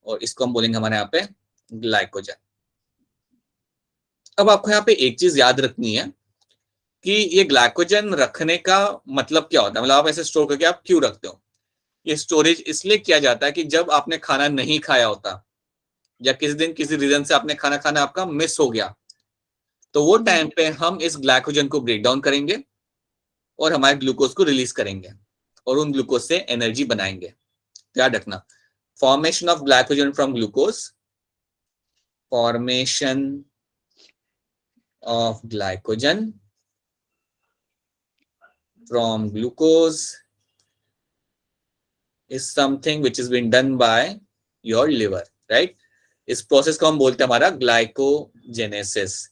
और इसको हम बोलेंगे हमारे यहाँ पे ग्लाइकोजन। अब आपको यहाँ पे एक चीज याद रखनी है कि ये ग्लाइकोजन रखने का मतलब क्या होता है, मतलब आप ऐसे स्टोर करके आप क्यों रखते हो। ये स्टोरेज इसलिए किया जाता है कि जब आपने खाना नहीं खाया होता, या किसी दिन किसी रीजन से आपने खाना खाना आपका मिस हो गया, तो वो टाइम पे हम इस ग्लाइकोजन को ब्रेक डाउन करेंगे और हमारे ग्लूकोज को रिलीज करेंगे, और उन ग्लूकोज से एनर्जी बनाएंगे। याद रखना, formation of glycogen from glucose, formation of glycogen from glucose is something which is being done by your liver, right? इस प्रोसेस को हम बोलते हैं हमारा ग्लाइकोजेनेसिस।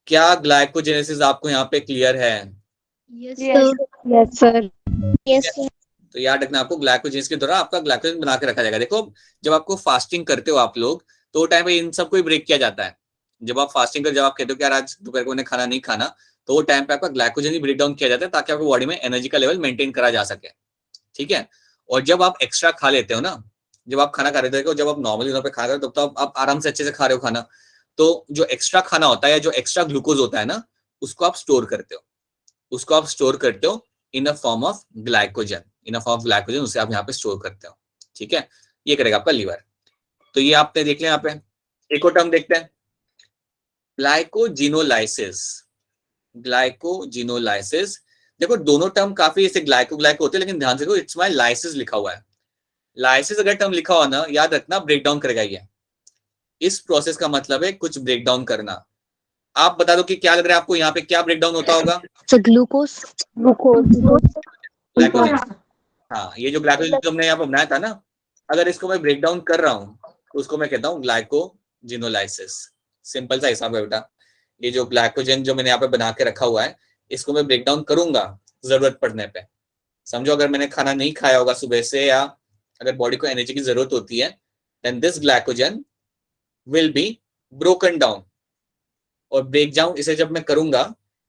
क्या ग्लाइकोजेनेसिस आपको यहाँ पे क्लियर है? Yes, Yes, sir. yes, sir. Yes, sir. तो याद रखना, आपको ग्लाइकोजेनेसिस के दौरान आपका ग्लाइकोजन बना के रखा जाएगा। देखो, जब आपको फास्टिंग करते हो आप लोग, तो टाइम पे इन सबको ब्रेक किया जाता है। जब आप फास्टिंग कर, जब आप कहते हो कि यार आज दोपहर को खाना नहीं खाना, तो वो टाइम पे आपका ग्लाइकोजन ही ब्रेक डाउन किया जाता है, ताकि आपको बॉडी में एनर्जी का लेवल मेंटेन करा जा सके, ठीक है। और जब आप एक्स्ट्रा खा लेते हो ना, जब आप खाना खा रहे हो, जब आप नॉर्मली दिनों पे खा रहे हो, तब तो आप आराम से अच्छे से खा रहे हो खाना, तो जो एक्स्ट्रा खाना होता है या जो एक्स्ट्रा ग्लूकोज होता है ना, उसको आप स्टोर करते हो, उसको आप स्टोर करते हो in a form of glycogen, in a form of glycogen, उसे आप यहाँ पे स्टोर करते हो, ठीक है। ये करेगा आपका लीवर। तो ये आपने देख लिया। यहाँ पे एक और टर्म देखते हैं, ग्लाइकोजिनोलाइसिस। ग्लाइकोजिनोलाइसिस, देखो दोनों टर्म काफी ऐसे ग्लाइको होते हैं, लेकिन ध्यान से देखो, इट्स माय लाइसिस लिखा हुआ है। लाइसिस अगर टर्म लिखा हुआ ना, याद रखना ब्रेक डाउन करेगा ये। इस प्रोसेस का मतलब है कुछ ब्रेक डाउन करना। आप बता दो कि क्या लग रहा है आपको, यहाँ पे क्या ब्रेक डाउन होता होगा? So glucose. ग्लाइकोजन। हाँ, ये जो ग्लाइकोजन तुमने यहाँ पे बनाया था ना, अगर इसको मैं ब्रेक डाउन कर रहा हूँ, तो उसको मैं कहता हूँ ग्लाइकोजिनोलाइसिस। सिंपल सा हिसाब है बेटा। ये जो ग्लाइकोजन जो मैंने यहाँ पे बना के रखा हुआ है, इसको मैं ब्रेक डाउन करूंगा जरूरत पड़ने पे। समझो, अगर मैंने खाना नहीं खाया होगा सुबह से, या अगर बॉडी को एनर्जी की जरूरत होती है, then this glycogen will be broken down, और ब्रेक डाउन इसे जब मैं करूंगा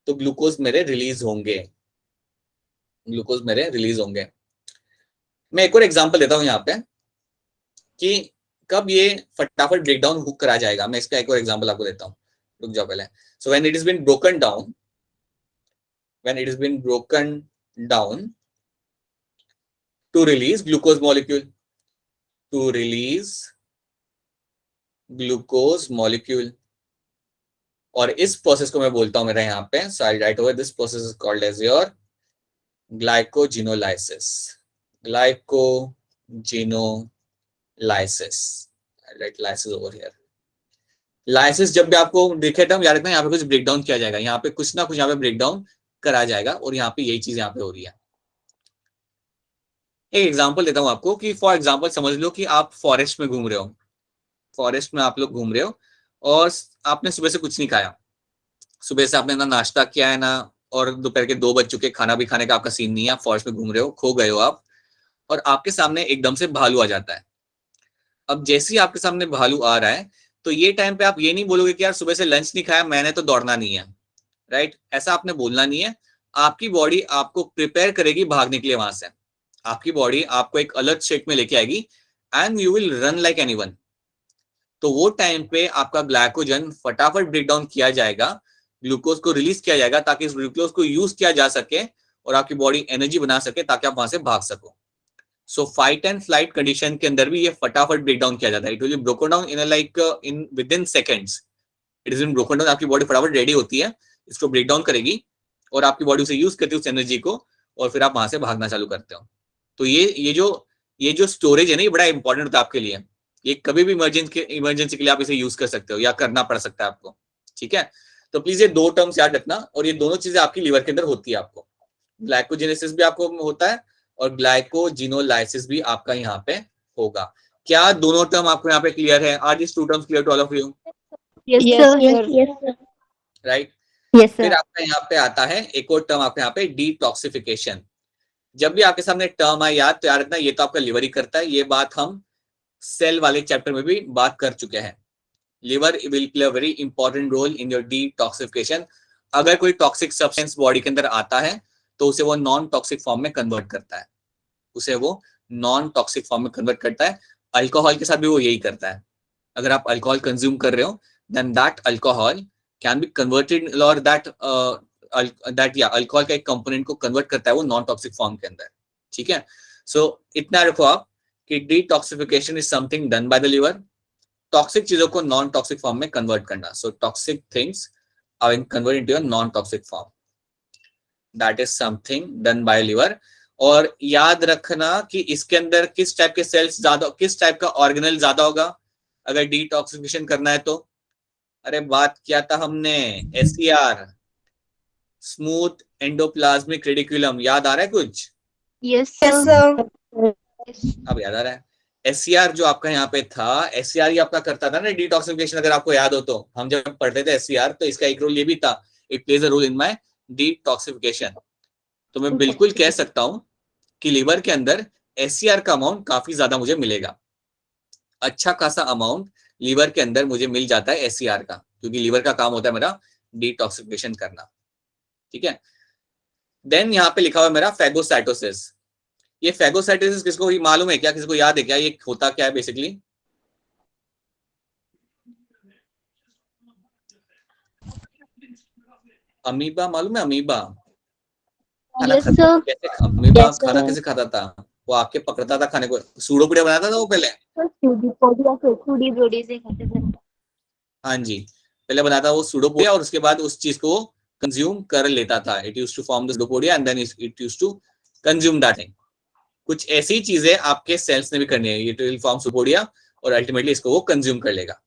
तो ग्लूकोज मेरे रिलीज होंगे, ग्लूकोज मेरे रिलीज होंगे। मैं एक और एग्जांपल देता हूं यहाँ पे कि कब ये फटाफट ब्रेक डाउन हुक करा जाएगा। मैं इसका एक और एग्जांपल आपको देता हूँ, रुक जाओ पहले। So when it is been broken down, when it has been broken down to release glucose molecule, to release glucose molecule, और इस प्रोसेस को मैं बोलता हूं मेरा यहाँ पे, so I'll write over this process is called as your glycogenolysis. Glycogenolysis, I'll write lysis over here. Lysis जब भी आपको दिखे टर्म, याद रखना यहाँ पे कुछ ब्रेक डाउन किया जाएगा, यहाँ पे कुछ ना कुछ यहाँ पे ब्रेक डाउन करा जाएगा, और यहाँ पे यही चीज यहाँ पे हो रही है। एक एग्जांपल देता हूँ आपको कि फॉर एग्जांपल समझ लो कि आप फॉरेस्ट में घूम रहे हो, फॉरेस्ट में आप लोग घूम रहे हो और आपने सुबह से कुछ नहीं खाया, सुबह से आपने ना नाश्ता किया है ना, और दोपहर के 2 बज चुके, खाना भी खाने का आपका सीन नहीं है, आप फॉरेस्ट में घूम रहे हो, खो गए हो आप, और आपके सामने एकदम से भालू आ जाता है। अब जैसे ही आपके सामने भालू आ रहा है तो ये टाइम पे आप ये नहीं बोलोगे कि यार सुबह से लंच नहीं खाया, मैंने तो दौड़ना नहीं है, राइट? ऐसा आपने बोलना नहीं है। आपकी बॉडी आपको प्रिपेयर करेगी भागने के लिए वहां से, आपकी बॉडी आपको एक अलर्ट स्टेट में लेके आएगी and you will run like anyone. तो वो टाइम पे आपका ग्लाइकोजन फटाफट ब्रेक डाउन किया जाएगा, ग्लूकोज को रिलीज किया जाएगा ताकि इस ग्लूकोज को यूज किया जा सके और आपकी बॉडी एनर्जी बना सके ताकि आप वहां से भाग सको। सो फाइट एंड फ्लाइट कंडीशन के अंदर भी ये फटाफट ब्रेक डाउन किया जाता है। It will be broken down in like in with in seconds, it is in broken down. आपकी बॉडी फटाफट रेडी होती है, इसको ब्रेक डाउन करेगी और आपकी बॉडी उसे यूज करती है उस एनर्जी को, और फिर आप वहां से भागना चालू करते हो। तो ये जो स्टोरेज है ना, ये बड़ा इंपॉर्टेंट होता है आपके लिए। ये कभी भी इमरजेंसी के लिए आप इसे यूज कर सकते हो या करना पड़ सकता है आपको, ठीक है? तो प्लीज ये 2 टर्म्स याद रखना, और ये दोनों चीजें आपकी लिवर के अंदर होती है। आपको ग्लाइकोजेनेसिस भी आपको होता है और ग्लाइकोजिनोलाइसिस भी आपका यहाँ पे होगा। क्या दोनों टर्म आपको यहाँ पे क्लियर है? Are this 2 terms clear to all of you? Yes, Yes, sir. sir. yes sir. Right? Yes, फिर sir. आपका यहाँ पे आता है एक और टर्म, आपके यहाँ पे डिटॉक्सिफिकेशन। जब भी आपके सामने टर्म है याद, तो याद रखना ये तो आपका लिवर ही करता है। ये बात हम सेल वाले चैप्टर में भी बात कर चुके हैं। Liver will play a very important role in your detoxification. अगर कोई टॉक्सिक सब्सटेंस बॉडी के अंदर आता है तो उसे वो नॉन टॉक्सिक फॉर्म में कन्वर्ट करता है, उसे वो नॉन टॉक्सिक फॉर्म में कन्वर्ट करता है। अल्कोहल के साथ भी वो यही करता है। अगर आप अल्कोहल कंज्यूम कर रहे हो then that alcohol can be converted, और दैट अल्कोहल का एक कंपोनेंट को कन्वर्ट करता है वो नॉन टॉक्सिक फॉर्म के अंदर, ठीक है? सो इतना रखो आप कि detoxification is something done by the liver, toxic चीजों को नॉन टॉक्सिक फॉर्म में कन्वर्ट करना। So toxic things are convert into a non toxic form, that is something done by liver. और याद रखना कि इसके अंदर किस टाइप के सेल्स ज्यादा, किस टाइप का ऑर्गेनल ज्यादा होगा अगर डिटॉक्सिफिकेशन करना है तो। अरे बात किया था हमने, एससीआर, स्मूथ एंडोप्लाज्मिक रेडिकुलम, याद आ रहा है कुछ? yes Yes, sir. sir. अब याद आ रहा है? एससीआर जो आपका यहाँ पे था, एससीआर ही आपका करता था ना डिटॉक्सिफिकेशन, अगर आपको याद हो तो। हम जब पढ़ते थे एससीआर तो इसका एक रोल ये भी था, it plays a role in my detoxification. तो मैं बिल्कुल कह सकता हूं कि लिवर के अंदर एससीआर का अमाउंट काफी ज्यादा मुझे मिलेगा, अच्छा खासा अमाउंट लिवर के अंदर मुझे मिल जाता है एससीआर का, क्योंकि लिवर का काम होता है मेरा डिटॉक्सिफिकेशन करना, ठीक है? देन यहाँ पे लिखा हुआ है मेरा फैगोसाइटोसिस। ये फैगोसाइटोसिस किसको ही मालूम है क्या? किसको याद है क्या ये होता क्या है बेसिकली? अमीबा मालूम है? अमीबा खाना yes खाता sir. था कैसे? अमीबा Yes, खाना sir. कैसे खाता था? वो आके पकड़ता था खाने को, सूडोपुड़िया बनाता था वो पहले। सूडी से खाते थे। हाँ जी, पहले बनाता वो सूडोपोडिया और उसके बाद उस चीज को कंज्यूम कर लेता था। It used to form the pseudopodia and then it used to consume that thing. कुछ ऐसी चीजें आपके सेल्स ने भी करनी है, इट विल फॉर्म सूडोपोडिया और अल्टीमेटली इसको वो कंज्यूम कर लेगा।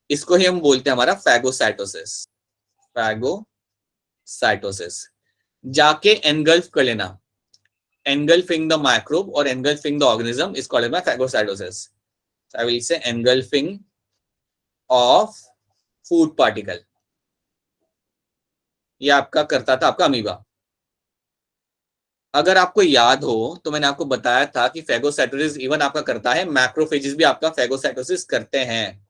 इसको ही हम बोलते हैं हमारा फैगोसाइटोसिस। फैगोसाइटोसिस जाके एनगल्फ कर लेना, engulfing the microbe or engulfing the organism is called as phagocytosis. So I will say engulfing of food particle. ये आपका करता था आपका अमीबा। अगर आपको याद हो तो मैंने आपको बताया था कि फैगोसाइटोसिस इवन आपका करता है, मैक्रोफेजेस भी आपका फैगोसाइटोसिस करते हैं।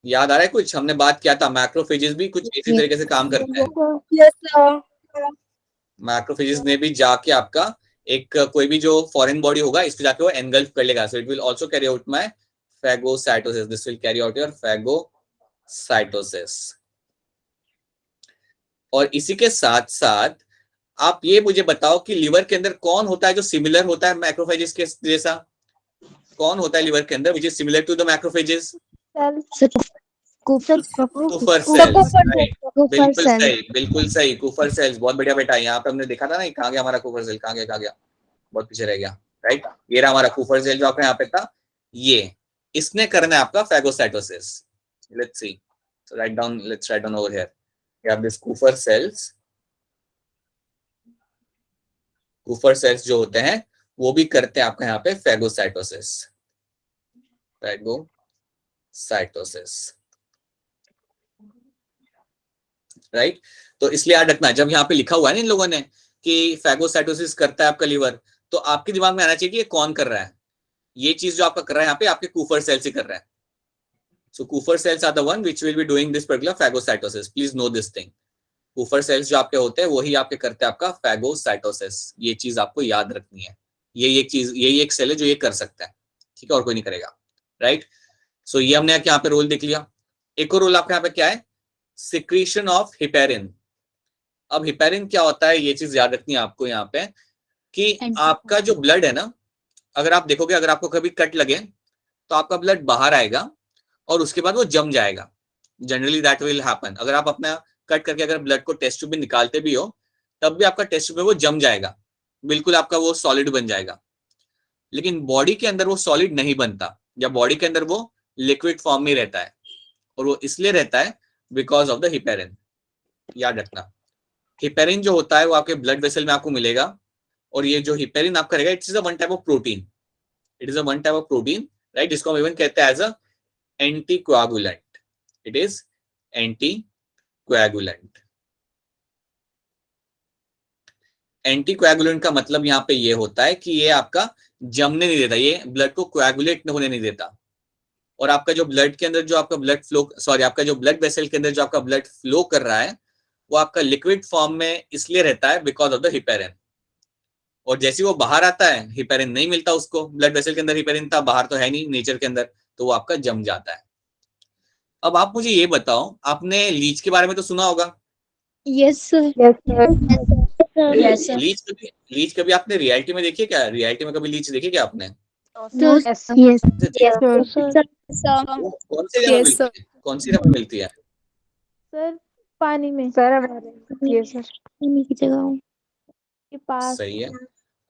याद आ रहा है कुछ? हमने बात किया था मैक्रोफेजेस भी कुछ इसी तरीके से काम करते हैं। Yes, sir. मैक्रोफेजेस ने भी जाके आपका एक कोई भी जो फॉरेन बॉडी होगा इस पे जाके वो एनगल्फ कर लेगा। So it will also carry out my phagocytosis, this will carry out your phagocytosis. और इसी के साथ साथ आप ये मुझे बताओ कि लिवर के अंदर कौन होता है जो सिमिलर होता है मैक्रोफेजेस के जैसा? कौन होता है लिवर के अंदर which is similar to the macrophages? Kupffer Kupffer So, sales, Cooper right? कुफर बिल्कुल सेल सही, बिल्कुल सही, कुफर सेल्स। बहुत बढ़िया बेटा, यहाँ पे हमने देखा था ना, कहाँ गया हमारा कुफर सेल? कहाँ गया? बहुत पीछे रह गया, राइट? ये रहा हमारा कुफर सेल जो आपने यहाँ पे था, ये इसने करना है आपका phagocytosis. Let's see, so let's write down over here. You have this Kupffer cells. Kupffer cells जो होते हैं वो भी करते हैं आपका यहाँ पे फेगोसाइटोसिस, फेगोसाइटोसिस, राइट। तो इसलिए याद रखना, जब यहाँ पे लिखा हुआ है ना इन लोगों ने कि फेगोसाइटोसिस करता है आपका लिवर, तो आपके दिमाग में आना चाहिए कि ये कौन कर रहा है। ये चीज जो आपका कर रहा है यहाँ पे आपके कूफर सेल्स ही कर रहा है। So Kupffer cells are the one which will be doing this particular phagocytosis, please know this thing. Kupffer cells जो आपके होते हैं वही आपके करते हैं आपका फेगोसाइटोसिस, ये चीज आपको याद रखनी है। यही एक चीज, यही एक सेल है जो ये कर सकता है, ठीक है, और कोई नहीं करेगा, राइट। सो ये हमने यहाँ पे रोल देख लिया। एक और रोल आपके यहाँ पे क्या है, सिक्रीशन ऑफ हिपेरिन। अब हिपेरिन क्या होता है ये चीज याद रखनी है आपको यहाँ पे, कि आपका जो ब्लड है ना, अगर आप देखोगे, अगर आपको कभी कट लगे तो आपका ब्लड बाहर आएगा और उसके बाद वो जम जाएगा। Generally that will happen. अगर आप अपना कट करके अगर ब्लड को टेस्ट ट्यूब में निकालते भी हो तब भी आपका टेस्ट ट्यूब में वो जम जाएगा, बिल्कुल आपका वो सॉलिड बन जाएगा। लेकिन बॉडी के अंदर वो सॉलिड नहीं बनता, या बॉडी के अंदर वो लिक्विड फॉर्म में रहता है, और वो इसलिए रहता है बिकॉज ऑफ द हिपेरिन। याद रखना, हिपेरिन जो होता है वो आपके ब्लड वेसल में आपको मिलेगा, और ये जो हिपेरिन आपका रहेगा it's a one type of protein, it is a one type of protein, right, जिसको हम इवन कहते हैं as a anticoagulant. It is anticoagulant. Anticoagulant का मतलब यहाँ पे ये होता है कि ये आपका जमने नहीं देता, ये ब्लड को कोआगुलेट होने नहीं देता, और आपका जो ब्लड के अंदर जो आपका ब्लड फ्लो, सॉरी, आपका जो ब्लड वेसल के अंदर जो आपका ब्लड फ्लो कर रहा है वो आपका लिक्विड फॉर्म में इसलिए रहता है बिकॉज ऑफ द हिपेरिन। और जैसे वो बाहर आता है, हिपेरिन नहीं मिलता उसको, ब्लड वेसल के अंदर हिपेरिन था, बाहर तो है नहीं नेचर के अंदर, तो वो आपका जम जाता है। अब आप मुझे ये बताओ, आपने लीच के बारे में तो सुना होगा। Yes sir. Yes, sir. Leech कभी आपने रियलिटी में देखी है क्या? रियलिटी में कभी लीच देखी क्या आपने? No Yes. Yes Sir. कौन सी जगह Yes, sir. मिलती है, कौन सी जगह मिलती है? सर पानी में सर हमारे ये सर की जगह के पास सही है,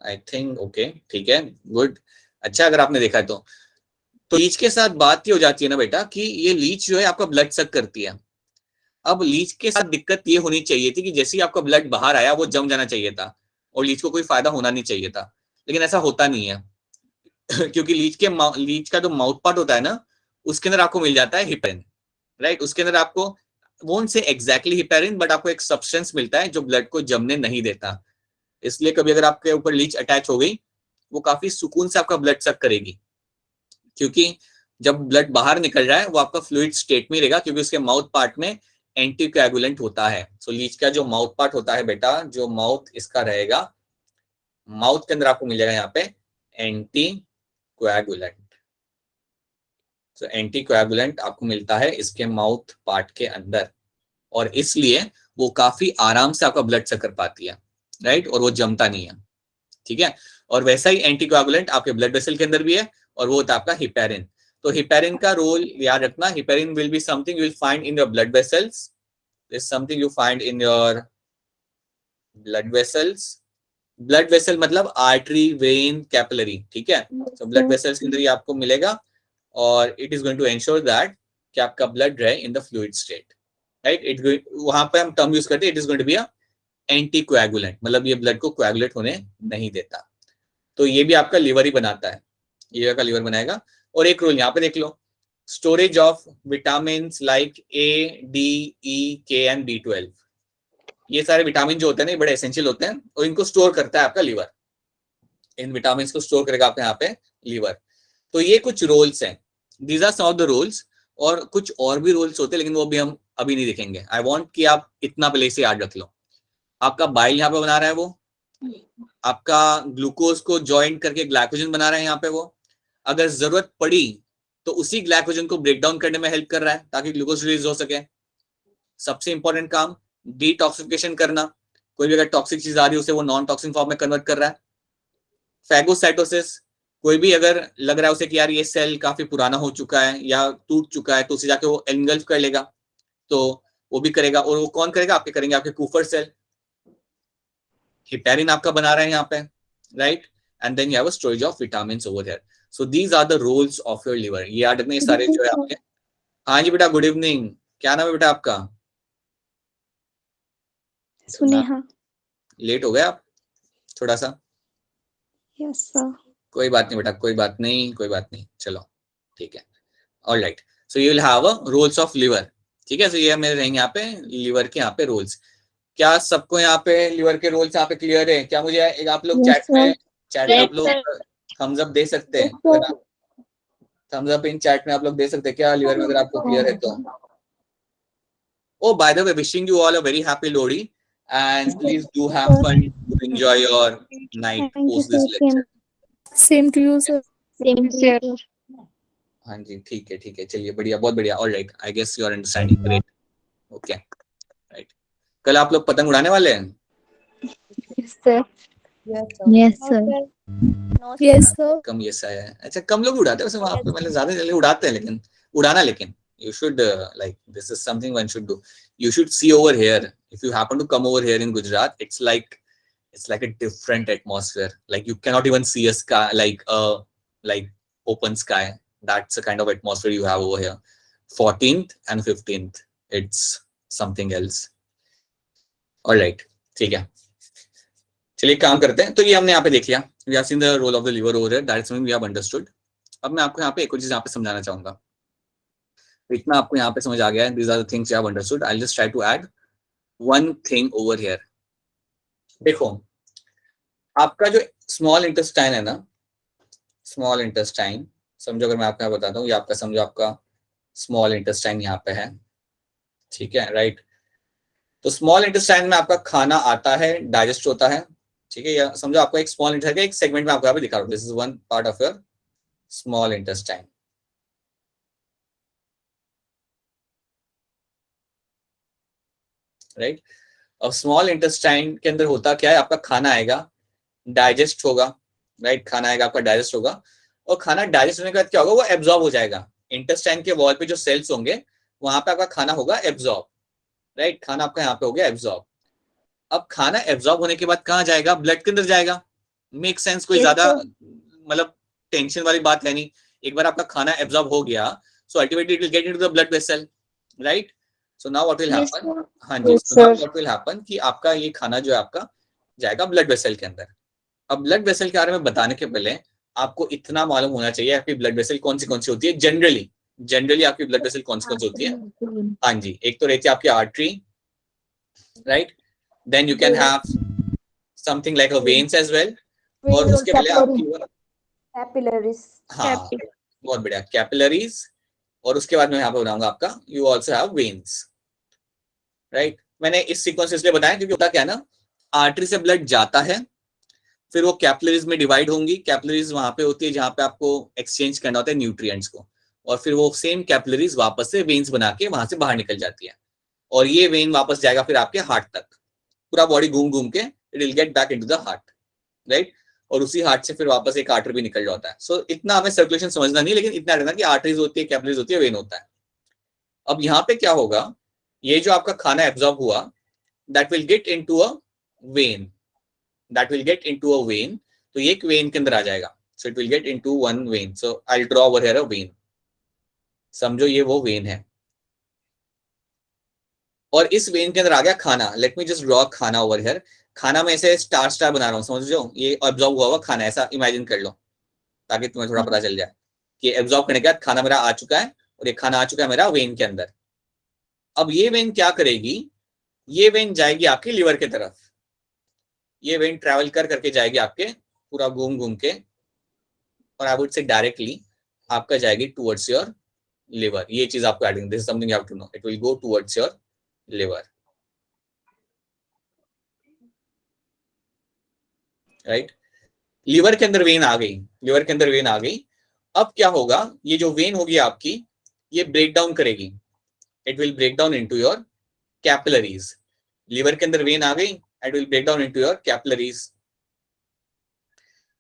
आई थिंक, ओके, ठीक है, गुड। अच्छा, अगर आपने देखा है तो लीच के साथ बात ये हो जाती है ना बेटा कि ये लीच जो है आपका ब्लड सक करती है। अब लीच के साथ दिक्कत ये होनी चाहिए थी कि जैसे ही आपका ब्लड बाहर आया वो जम जाना चाहिए था और लीच को कोई फायदा होना नहीं चाहिए था, लेकिन ऐसा होता नहीं है। क्योंकि लीच का जो माउथ पार्ट होता है ना, उसके अंदर आपको मिल जाता है हिपेरिन, राइट। उसके अंदर आपको won't say exactly heparin, but आपको एक सब्सटेंस मिलता है जो ब्लड को जमने नहीं देता। इसलिए कभी अगर आपके ऊपर लीच अटैच हो गई, वो काफी सुकून से आपका ब्लड सक करेगी, क्योंकि जब ब्लड बाहर निकल रहा है वो आपका फ्लूइड स्टेट में रहेगा, क्योंकि उसके माउथ पार्ट में एंटीकोएगुलेंट होता है। सो लीच का जो माउथ पार्ट होता है बेटा, जो माउथ इसका रहेगा, माउथ के अंदर आपको मिल जाएगा यहाँ पे एंटीकोएगुलेंट। सो एंटीकोएगुलेंट आपको मिलता है इसके माउथ पार्ट के अंदर, और इसलिए वो काफी आराम से आपका ब्लड सक कर पाती है, राइट, और वो जमता नहीं है, ठीक है। और वैसा ही एंटीकोएगुलेंट आपके ब्लड वेसल के अंदर भी है, और वो होता है आपका हिपेरिन। तो हिपेरिन का रोल याद रखना, heparin will be something you will find in your blood vessels, this something you find in your blood vessels. Blood vessel मतलब आर्टरी, वेन, कैपिलरी, ठीक है। तो ब्लड वेसल्स के अंदर ये आपको मिलेगा, और it is going to ensure that कि आपका ब्लड रहे in the fluid state, right. It वहां पे हम टर्म यूज करते हैं, it is going to be a anticoagulant, मतलब ये ब्लड को कोएगुलेट होने नहीं देता। तो ये भी आपका लिवर ही बनाता है, ये का लिवर बनाएगा। और एक रोल यहाँ पे देख लो, storage of vitamin like A, D, E, K and B12। ये सारे विटामिन जो होते हैं ना, ये बड़े एसेंशियल होते हैं, और इनको स्टोर करता है आपका लिवर। इन विटामिन को स्टोर करेगा आपके यहाँ पे लिवर। तो ये कुछ रोल्स हैं, these are some of the roles. और कुछ और भी रोल्स होते हैं, लेकिन वो भी हम अभी नहीं देखेंगे। आई वॉन्ट कि आप इतना पहले से याद रख लो। आपका बाइल यहाँ पे बना रहा है वो, आपका ग्लूकोज को ज्वाइंट करके ग्लाइकोजन बना रहा है यहाँ पे वो। अगर जरूरत पड़ी तो उसी ग्लाइकोजन को ब्रेक डाउन करने में हेल्प कर रहा है ताकि ग्लूकोज रिलीज हो सके। सबसे इंपॉर्टेंट काम डिटॉक्सिफिकेशन करना, कोई भी अगर टॉक्सिक चीज आ रही है उसे वो नॉन टॉक्सिक फॉर्म में कन्वर्ट कर रहा है। फैगोसाइटोसिस, कोई भी अगर लग रहा है उसे कि यार ये सेल काफी पुराना हो चुका है या टूट चुका है, तो उसे जाके वो एंगल्फ कर लेगा, तो वो भी करेगा। और वो कौन करेगा? आपके करेंगे आपके कूफर सेल। हिपेरिन आपका बना रहे हैं यहाँ पे, right, and then you have a storage of vitamins over here. So these are the roles of your liver. ये याद रखना, ये सारे जो है आपके। हाँ जी बेटा, गुड इवनिंग, क्या नाम है बेटा आपका? सुनेहा। लेट हो गए आप थोड़ा सा। Yes, sir. कोई बात नहीं बेटा, कोई बात नहीं, कोई बात नहीं, चलो ठीक है। Alright, so you will have a Rolls of liver, ठीक है। सो ये मेरे रहेंगे यहाँ पे लिवर के यहाँ पे रोल्स। क्या सबको यहाँ पे लिवर के रोल्स यहाँ पे क्लियर है? क्या मुझे आप लोग Yes, चैट में Yes, आप लोग थम्स अप दे सकते हैं? थम्स अप इन चैट में आप लोग दे सकते हैं क्या लिवर में, अगर आपको क्लियर है तो? Oh, by the way, wishing you all a very happy Lodi, and please do have fun, do enjoy your night Thank you, post this sir. lecture. Same to you, sir. same here. हाँ जी, ठीक है, चलिए बढ़िया, बहुत बढ़िया। All right, I guess you are understanding, great. Okay right, कल आप लोग पतंग उड़ाने वाले हैं? Yes, sir. Yes, sir. Yes, sir. कम ये सा है, अच्छा कम लोग उड़ाते हैं वैसे वहाँ पे, मतलब ज्यादा जल्दी उड़ाते हैं, लेकिन उड़ाना, लेकिन you should like this is something one should do. You should see over here, if you happen to come over here in Gujarat, it's like a different atmosphere. Like you cannot even see a sky, like open sky. That's the kind of atmosphere you have over here. 14th and 15th, it's something else. All right, ठीक है, चलिए काम करते हैं। तो ये हमने यहाँ पे देख लिया, we have seen the role of the liver over here, that's something we have understood. अब मैं आपको यहाँ पे एक और चीज यहाँ पे समझाना चाहूंगा। इतना आपको यहाँ पे समझ आ गया है, these are the things you have understood. I'll just try to add one thing over here. देखो, आपका जो स्मॉल इंटेस्टाइन है ना, स्मॉल इंटेस्टाइन समझो, अगर मैं आपको यहाँ बताता हूँ, ये आपका समझो, आपका स्मॉल इंटेस्टाइन यहाँ पे है, ठीक है, राइट। तो स्मॉल इंटेस्टाइन में आपका खाना आता है, डाइजेस्ट होता है, ठीक है। या समझो आपका एक स्मॉल इंटेस्टाइन एक सेगमेंट में आपको यहाँ पे दिखा रहा हूँ, this is one part of your small intestine, right. अब स्मॉल इंटेस्टाइन के अंदर होता क्या है, आपका खाना आएगा, डाइजेस्ट होगा, राइट, खाना आएगा आपका, डाइजेस्ट होगा, और खाना डाइजेस्ट होने के बाद क्या होगा, वो एब्जॉर्ब हो जाएगा। इंटेस्टाइन के वॉल पे जो सेल्स होंगे वहां पे आपका खाना होगा एब्जॉर्ब, राइट, खाना आपका यहाँ पे हो गया एब्जॉर्ब। अब खाना एब्जॉर्ब होने के बाद कहाँ जाएगा, ब्लड के अंदर जाएगा। मेक सेंस, कोई ज्यादा मतलब टेंशन वाली बात है नहीं। एक बार आपका खाना एब्जॉर्ब हो गया, so ultimately it will get into the blood vessel, right. So now what will happen, हाँ जी, so now what will happen कि आपका ये खाना जो है आपका जाएगा ब्लड वेसल के अंदर। अब ब्लड वेसल के बारे में बताने के पहले आपको इतना मालूम होना चाहिए, आपकी ब्लड वेसल कौन सी होती है जनरली आपकी ब्लड वेसल कौन सी होती है? हाँ जी, एक तो रहती है आपकी artery, right, then you can have something like a veins as well, और उसके पहले आपकी कैपिलरीज, हाँ बहुत बढ़िया, कैपिलरीज, और उसके बाद मैं यहाँ पे बनाऊंगा आपका you also have veins, right. मैंने इस सीक्वेंस इसलिए बताया क्योंकि होता क्या है ना, आर्टरी से ब्लड जाता है, फिर वो कैपिलरीज में डिवाइड होंगी, कैपिलरीज वहां पे होती है जहां पे आपको एक्सचेंज करना होता है न्यूट्रिएंट्स को, और फिर वो सेम कैपिलरीज वापस से वेन्स बना के वहां से बाहर निकल जाती है, और ये वेन वापस जाएगा फिर आपके हार्ट तक, पूरा बॉडी घूम घूम के it will get back into the heart, right, और उसी हार्ट से फिर वापस एक आर्टरी भी निकल जाता है। सो इतना हमें सर्कुलेशन समझना नहीं, लेकिन इतना रहना कि आर्टरीज होती है, कैपिलरीज होती है, वेन होता है। अब यहाँ पे क्या होगा, ये जो आपका खाना एब्जॉर्ब हुआ, that will get into a when, तो ये एक वेन के अंदर आ जाएगा, so it will get into one when. So I draw over here a when, समझो ये वो वेन है, और इस वेन के अंदर आ गया खाना। लेट मी जस्ट ड्रॉ खाना ओवर हियर। खाना में ऐसे स्टार बना रहा हूँ, समझो, ये एब्जॉर्ब हुआ हुआ खाना, ऐसा इमेजिन कर लो ताकि तुम्हें थोड़ा पता चल जाए कि एब्जॉर्ब करने के बाद खाना मेरा आ चुका है, और ये खाना आ चुका है मेरा वेन के अंदर। अब ये वेन क्या करेगी, ये वेन जाएगी आपकी लिवर की तरफ, ये वेन ट्रैवल करके जाएगी आपके पूरा घूम घूम के, और आई वुड से डायरेक्टली आपका जाएगी टुवर्ड्स योर लिवर। ये चीज आपको adding, this is something you have to know, it will go towards your liver, right. Liver के अंदर वेन आ गई, अब क्या होगा, ये जो वेन होगी आपकी, ये ब्रेक डाउन करेगी, it will break down into your capillaries. Liver के अंदर वेन आ गई, it will break down into your capillaries.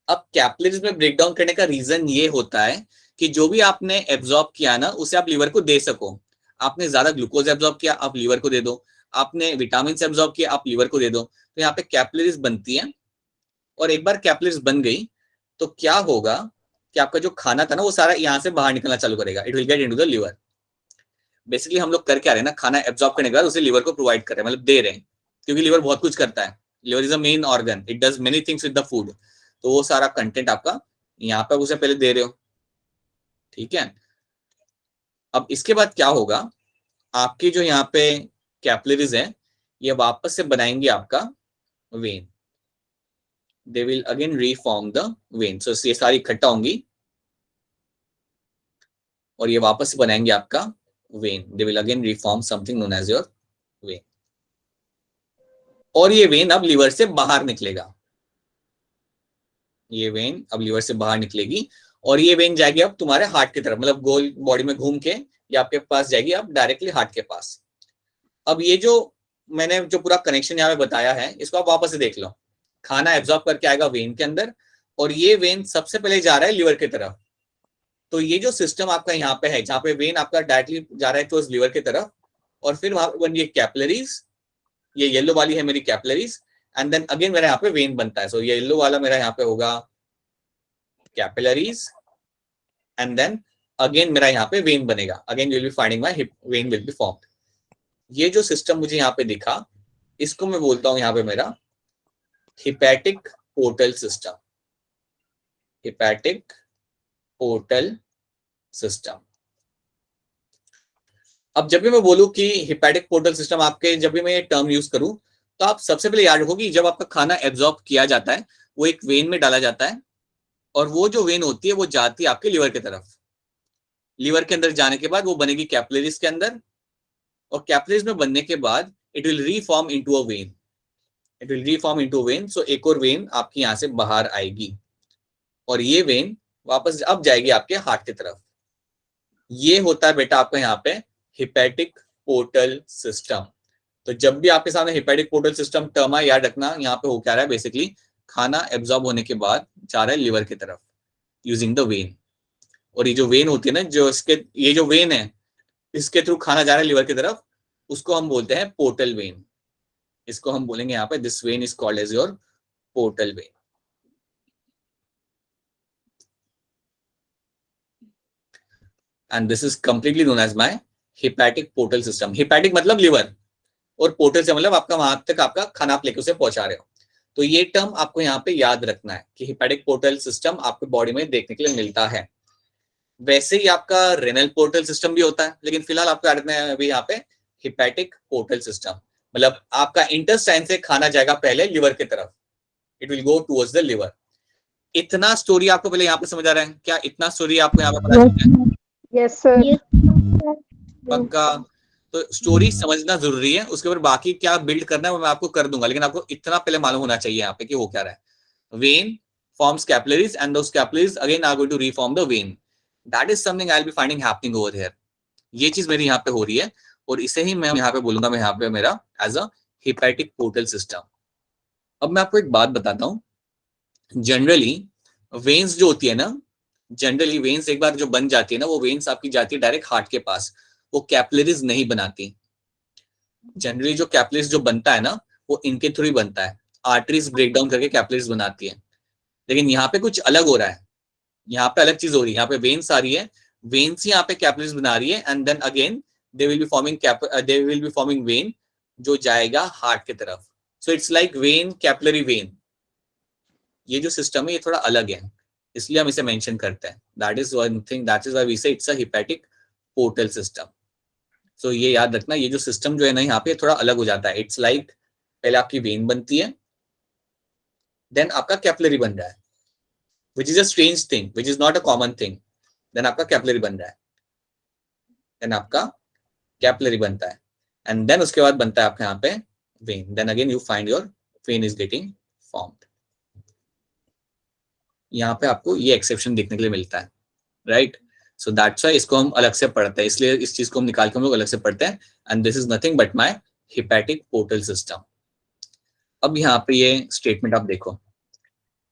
अब कैपिलरीज में ब्रेक डाउन करने का रीजन ये होता है कि जो भी आपने एब्जॉर्ब किया ना, उसे आप लिवर को दे सको। आपने ज्यादा ग्लूकोज एब्जॉर्ब किया, आप लिवर को दे दो, आपने विटामिन एब्जॉर्ब किया, आप लिवर को दे दो। तो यहाँ पे कैपिलरीज बनती हैं, और एक बार कैपिलरीज बन गई तो क्या होगा कि आपका जो खाना था ना, वो सारा यहाँ से बाहर निकलना चालू करेगा, it will get into the liver. Basically हम लोग कर क्या रहे हैं ना, खाना एब्जॉर्ब करने के बाद उसे लिवर को प्रोवाइड कर रहे हैं, मतलब दे रहे हैं, क्योंकि लिवर बहुत कुछ करता है। Liver is a main organ, it does many things with the food. तो वो सारा कंटेंट आपका यहाँ पे उसे पहले दे रहे हो, ठीक है। अब इसके बाद क्या होगा, आपकी जो यहाँ पे कैपिलरीज है ये वापस से बनाएंगे आपका vein, they will again reform the vein. सो ये सारी इकट्ठा होंगी और ये वापस से बनाएंगे आपका vein, they will again reform something known as your vein. और ये वेन अब लीवर से बाहर निकलेगा, ये वेन अब लीवर से बाहर निकलेगी और ये वेन जाएगी अब तुम्हारे हार्ट की तरफ, मतलब गोल बॉडी में घूम के ये आपके पास जाएगी अब डायरेक्टली हार्ट के पास। अब ये जो मैंने जो पूरा कनेक्शन यहाँ पे बताया है इसको आप वापस से देख लो, खाना एब्जॉर्ब करके आएगा वेन के अंदर और ये वेन सबसे पहले जा रहा है लीवर की तरफ। तो ये जो सिस्टम आपका यहाँ पे है जहाँ पे वेन आपका डायरेक्टली जा रहा है टुवर्ड्स लीवर की तरफ और फिर वहां पर ये कैपिलरीज, ये येलो वाली है मेरी कैपिलरीज एंड देन अगेन मेरा यहाँ पे वेन बनता है। सो ये येलो वाला मेरा यहाँ पे होगा कैपिलरीज एंड देन अगेन मेरा यहाँ पे वेन बनेगा, again you will be finding my when will be formed. ये जो सिस्टम मुझे यहाँ पे दिखा इसको मैं बोलता हूँ यहाँ पे मेरा hepatic portal system, hepatic portal system. अब जब भी मैं बोलूं कि हिपैटिक पोर्टल सिस्टम, आपके जब भी मैं ये टर्म यूज करूं तो आप सबसे पहले याद रखो कि जब आपका खाना एब्जॉर्ब किया जाता है वो एक वेन में डाला जाता है और वो जो वेन होती है वो जाती है आपके लीवर की तरफ। लीवर के अंदर जाने के बाद वो बनेगी कैपिलरीज के अंदर और कैपिलरीज में बनने के बाद it will reform into a vein, it will reform into vein. So एक और वेन आपकी यहाँ से बाहर आएगी और ये वेन वापस अब जाएगी आपके हार्ट की तरफ। ये होता है बेटा आपका यहाँ पे हिपैटिक पोर्टल सिस्टम। तो जब भी आपके सामने हिपैटिक पोर्टल सिस्टम टर्म है याद रखना यहाँ पे हो क्या रहा है, बेसिकली खाना एब्जॉर्ब होने के बाद जा रहा है लिवर की तरफ यूजिंग द वेन। और ये जो वेन होती है ना, जो इसके ये जो वेन है इसके थ्रू खाना जा रहा है लिवर की तरफ, उसको हम बोलते हैं पोर्टल वेन। इसको हम बोलेंगे यहाँ पे this vein is called as your portal vein. And this is completely known as my hepatic portal system. Hepatic मतलब लिवर और पोर्टल से मतलब आपका वहां तक आपका खाना आप लेके उसे पहुंचा रहे हो। तो ये टर्म आपको यहाँ पे याद रखना है कि हिपैटिक पोर्टल सिस्टम आपके बॉडी में देखने के लिए मिलता है। वैसे ही आपका रेनल पोर्टल सिस्टम भी होता है, लेकिन फिलहाल आपको याद रखना है अभी यहाँ पे हिपैटिक पोर्टल सिस्टम, मतलब आपका इंटेस्टाइन से खाना जाएगा पहले लिवर की तरफ, it will go towards the liver. इतना स्टोरी आपको पहले यहाँ पे समझ आ रहा है क्या? इतना स्टोरी आपको यहाँ पे पता चल रहा है? Yes sir. पक्का? तो स्टोरी समझना जरूरी है, उसके बाद बाकी क्या बिल्ड करना है वो मैं आपको कर दूंगा, लेकिन आपको इतना पहले मालूम होना चाहिए यहाँ पे कि वो क्या रहा है। When forms capillaries and those capillaries again are going to reform the vein. That is something I'll be finding happening over here. ये चीज मेरी यहाँ पे हो रही है और इसे ही मैं यहाँ पे बोलूंगा, मैं यहाँ पे मेरा as a hepatic portal system. अब मैं आपको एक बात बताता हूँ, जनरली वेन्स जो होती है ना, जनरली वेन्स एक बार जो बन जाती है ना, वो वेन्स आपकी जाती है डायरेक्ट हार्ट के पास, वो कैपिलरीज नहीं बनाती। जनरली जो कैपिलरीज जो बनता है ना वो इनके थ्रू ही बनता है, आर्टरीज ब्रेक डाउन करके कैपिलरीज बनाती है। लेकिन यहाँ पे कुछ अलग हो रहा है, यहाँ पे अलग चीज हो रही है। यहाँ पे वेन्स आ रही है, वेन्स ही यहाँ पे कैपिलरीज बना रही है and then again they will be forming vein जो जाएगा हार्ट की तरफ। So it's like vein capillary vein. ये जो सिस्टम है ये थोड़ा अलग है, इसलिए हम इसे मेंशन करते हैं। That is one thing, that is why we say it's a hepatic portal system. So ये याद रखना, ये जो सिस्टम जो है ना यहाँ पे थोड़ा अलग हो जाता है। इट्स लाइक पहले आपकी वेन बनती है, देन आपका कैपिलरी बन रहा है, which is a strange thing, which is not a common thing. then आपका कैपिलरी बन रहा है, then आपका कैपिलरी बनता है and then उसके बाद बनता है आपके यहाँ पे vein. then again you find your vein is getting formed. यहाँ पे आपको ये एक्सेप्शन देखने के लिए मिलता है, राइट? सो दैट्स व्हाई इसको हम अलग से पढ़ते हैं, इसलिए इस चीज को हम निकाल के हम लोग अलग से पढ़ते हैं। And this is nothing but my hepatic portal system. अब यहाँ पे ये स्टेटमेंट आप देखो,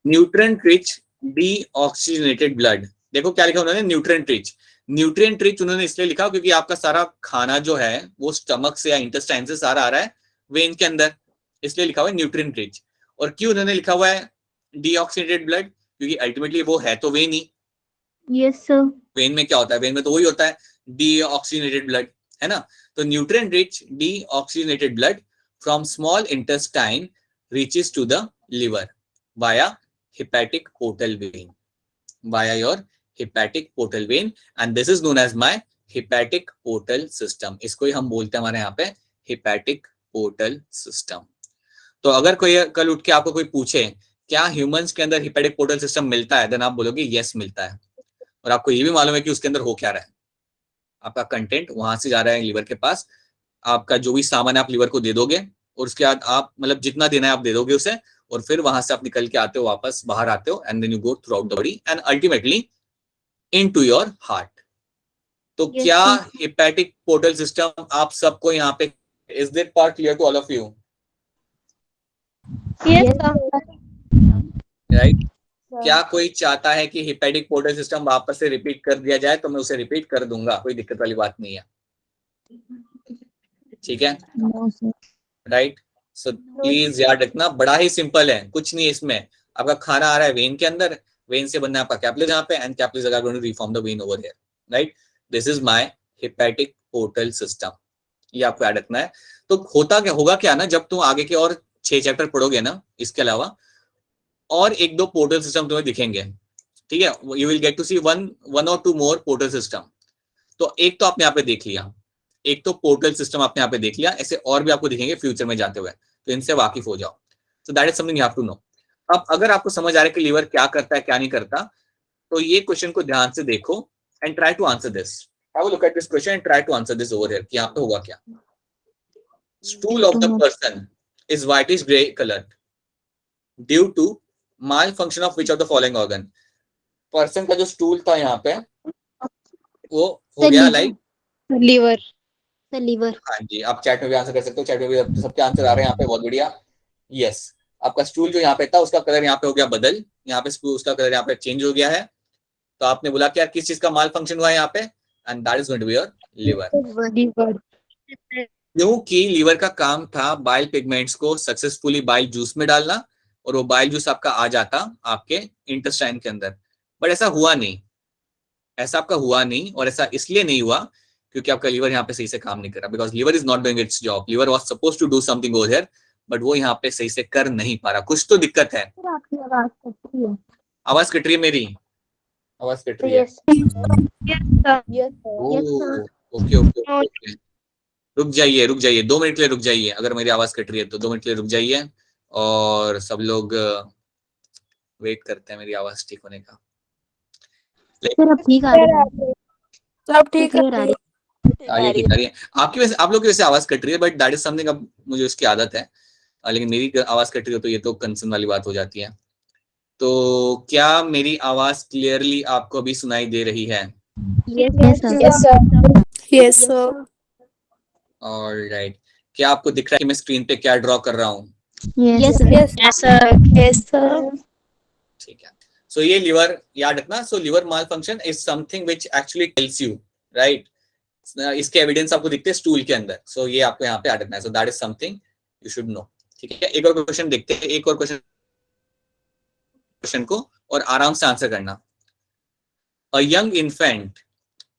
न्यूट्रिएंट रिच डीऑक्सीजनेटेड ब्लड। देखो क्या लिखा उन्होंने, न्यूट्रिएंट रिच। न्यूट्रिएंट रिच उन्होंने इसलिए लिखा क्योंकि आपका सारा खाना जो है वो स्टमक से या इंटेस्टाइन से सारा आ रहा है वेन के अंदर, इसलिए लिखा हुआ है न्यूट्रिएंट रिच। और क्यों उन्होंने लिखा हुआ है डीऑक्सीजनेटेड ब्लड? क्योंकि अल्टीमेटली वो है तो when he. Yes sir. When में क्या होता है? वेन में तो वही होता है, डीऑक्सीजनेटेड ब्लड, है ना? तो nutrient rich deoxygenated blood from small intestine reaches to the liver via hepatic portal vein, via your hepatic portal vein, and this is known as my hepatic portal system. इसको ही हम बोलते हैं हमारे यहाँ पे hepatic portal system. तो अगर कोई कल उठ के आपको कोई पूछे क्या ह्यूमंस के अंदर hepatic portal system मिलता है, देन आप बोलोगे यस मिलता है, और आपको ये भी मालूम है कि उसके अंदर हो क्या रहा है, आपका कंटेंट वहां से जा रहा है लीवर के पास, आपका जो भी सामान आप लीवर को दे दोगे और उसके बाद आप मतलब जितना देना है आप दे दोगे उसे, और फिर वहां से आप निकल के आते हो, वापस बाहर आते हो, and then you go throughout the body and ultimately into your heart. तो Yes, क्या sir. हेपेटिक पोर्टल सिस्टम आप सबको यहाँ पे, is this part clear to all of you? Yes, sir. Right. क्या कोई चाहता है कि हेपेटिक पोर्टल सिस्टम वापस से रिपीट कर दिया जाए? तो मैं उसे रिपीट कर दूंगा, कोई दिक्कत वाली बात नहीं है. ठीक है, No, sir. Right. So please याद रखना, बड़ा ही सिंपल है, कुछ नहीं है इसमें. आपका खाना आ रहा है वेन के अंदर, वेन से बनना है आपका कैपिलरीज यहाँ पे, and capillaries are going to reform the vein over here, right. This is my hepatic portal system, ये आपको याद रखना है. तो होता क्या होगा क्या ना, जब तुम आगे के और 6 चैप्टर पढ़ोगे ना, इसके अलावा और 1-2 पोर्टल सिस्टम तुम्हें दिखेंगे. ठीक है, you will get to see one और 2 मोर पोर्टल सिस्टम. तो एक तो आपने यहाँ पे देख लिया, एक तो पोर्टल सिस्टम आपने यहाँ पे देख लिया, ऐसे और भी आपको दिखेंगे फ्यूचर में जाते हुए, तो इनसे वाकिफ हो जाओ. So that is something you have to know. अब अगर आपको समझ आ रहा है कि लीवर क्या करता है क्या नहीं करता, तो ये क्वेश्चन को ध्यान से देखो and try to answer this. Have a look at this question and try to answer this over here कि यहाँ पे होगा क्या. Stool of the person is whitish grey colour due to malfunction of which of the following organ. Person का जो stool था यहाँ पे वो हो गया लाइक Liver. The liver. हाँ जी. आप चैट में भी आंसर कर सकते हो, चैट में भी सबके आंसर आ रहे हैं यहाँ पे, बहुत बढ़िया. यस, आपका स्टूल जो यहाँ पे था उसका कलर यहाँ पे हो गया बदल, यहाँ पे उसका कलर यहाँ पे चेंज हो गया है. तो आपने बोला कि यार किस चीज का माल फंक्शन हुआ है यहाँ पे, and that is going to be your liver. Liver. क्योंकि लीवर का काम था बाइल पिगमेंट्स को सक्सेसफुली बाइल जूस में डालना, और वो बाइल जूस आपका आ जाता आपके इंटेस्टाइन के अंदर. बट ऐसा हुआ नहीं, ऐसा आपका हुआ नहीं, और ऐसा इसलिए नहीं हुआ क्योंकि आपका लीवर यहाँ पे सही से काम नहीं कर रहा, because liver is not doing its job. Liver was supposed to do something over here, but वो यहाँ पे सही से कर नहीं पा रहा. कुछ तो दिक्कत है. आपकी आवाज कटती है. आवाज कट रही है मेरी, आवाज कट रही है. Yes. Yes, sir. Yes, sir. Okay okay okay. रुक जाइए 2 मिनट के लिए रुक जाइए. अगर मेरी आवाज कट रही है तो 2 मिनट के लिए रुक जाइए, और सब लोग वेट करते हैं मेरी आवाज ठीक होने का. सर अब ठीक आ रही है. सब ठीक Clear आ है. रही आगे ठीक आ रही है. आपकी वैसे आप लोग की वैसे आवाज कट रही है, बट दैट इज समथिंग, अब मुझे उसकी आदत है. लेकिन मेरी आवाज कट रही है तो ये तो कंसर्न वाली बात हो जाती है. तो क्या मेरी आवाज क्लियरली आपको अभी सुनाई दे रही है? है. Yes, sir. Yes, sir. Yes, sir. Alright. क्या आपको दिख रहा है कि मैं स्क्रीन पे क्या ड्रॉ कर रहा हूँ? Yes, sir. Yes, sir. Yes, sir. ठीक है. सो ये लीवर याद रखना. So liver malfunction is something which actually tells you, right. इसके एविडेंस आपको दिखते हैं स्टूल के अंदर. सो ये आपको यहाँ पे याद रखना है. सो that is something you should know. ठीक है, एक और क्वेश्चन देखते हैं, एक और क्वेश्चन को, और आराम से आंसर करना. A young infant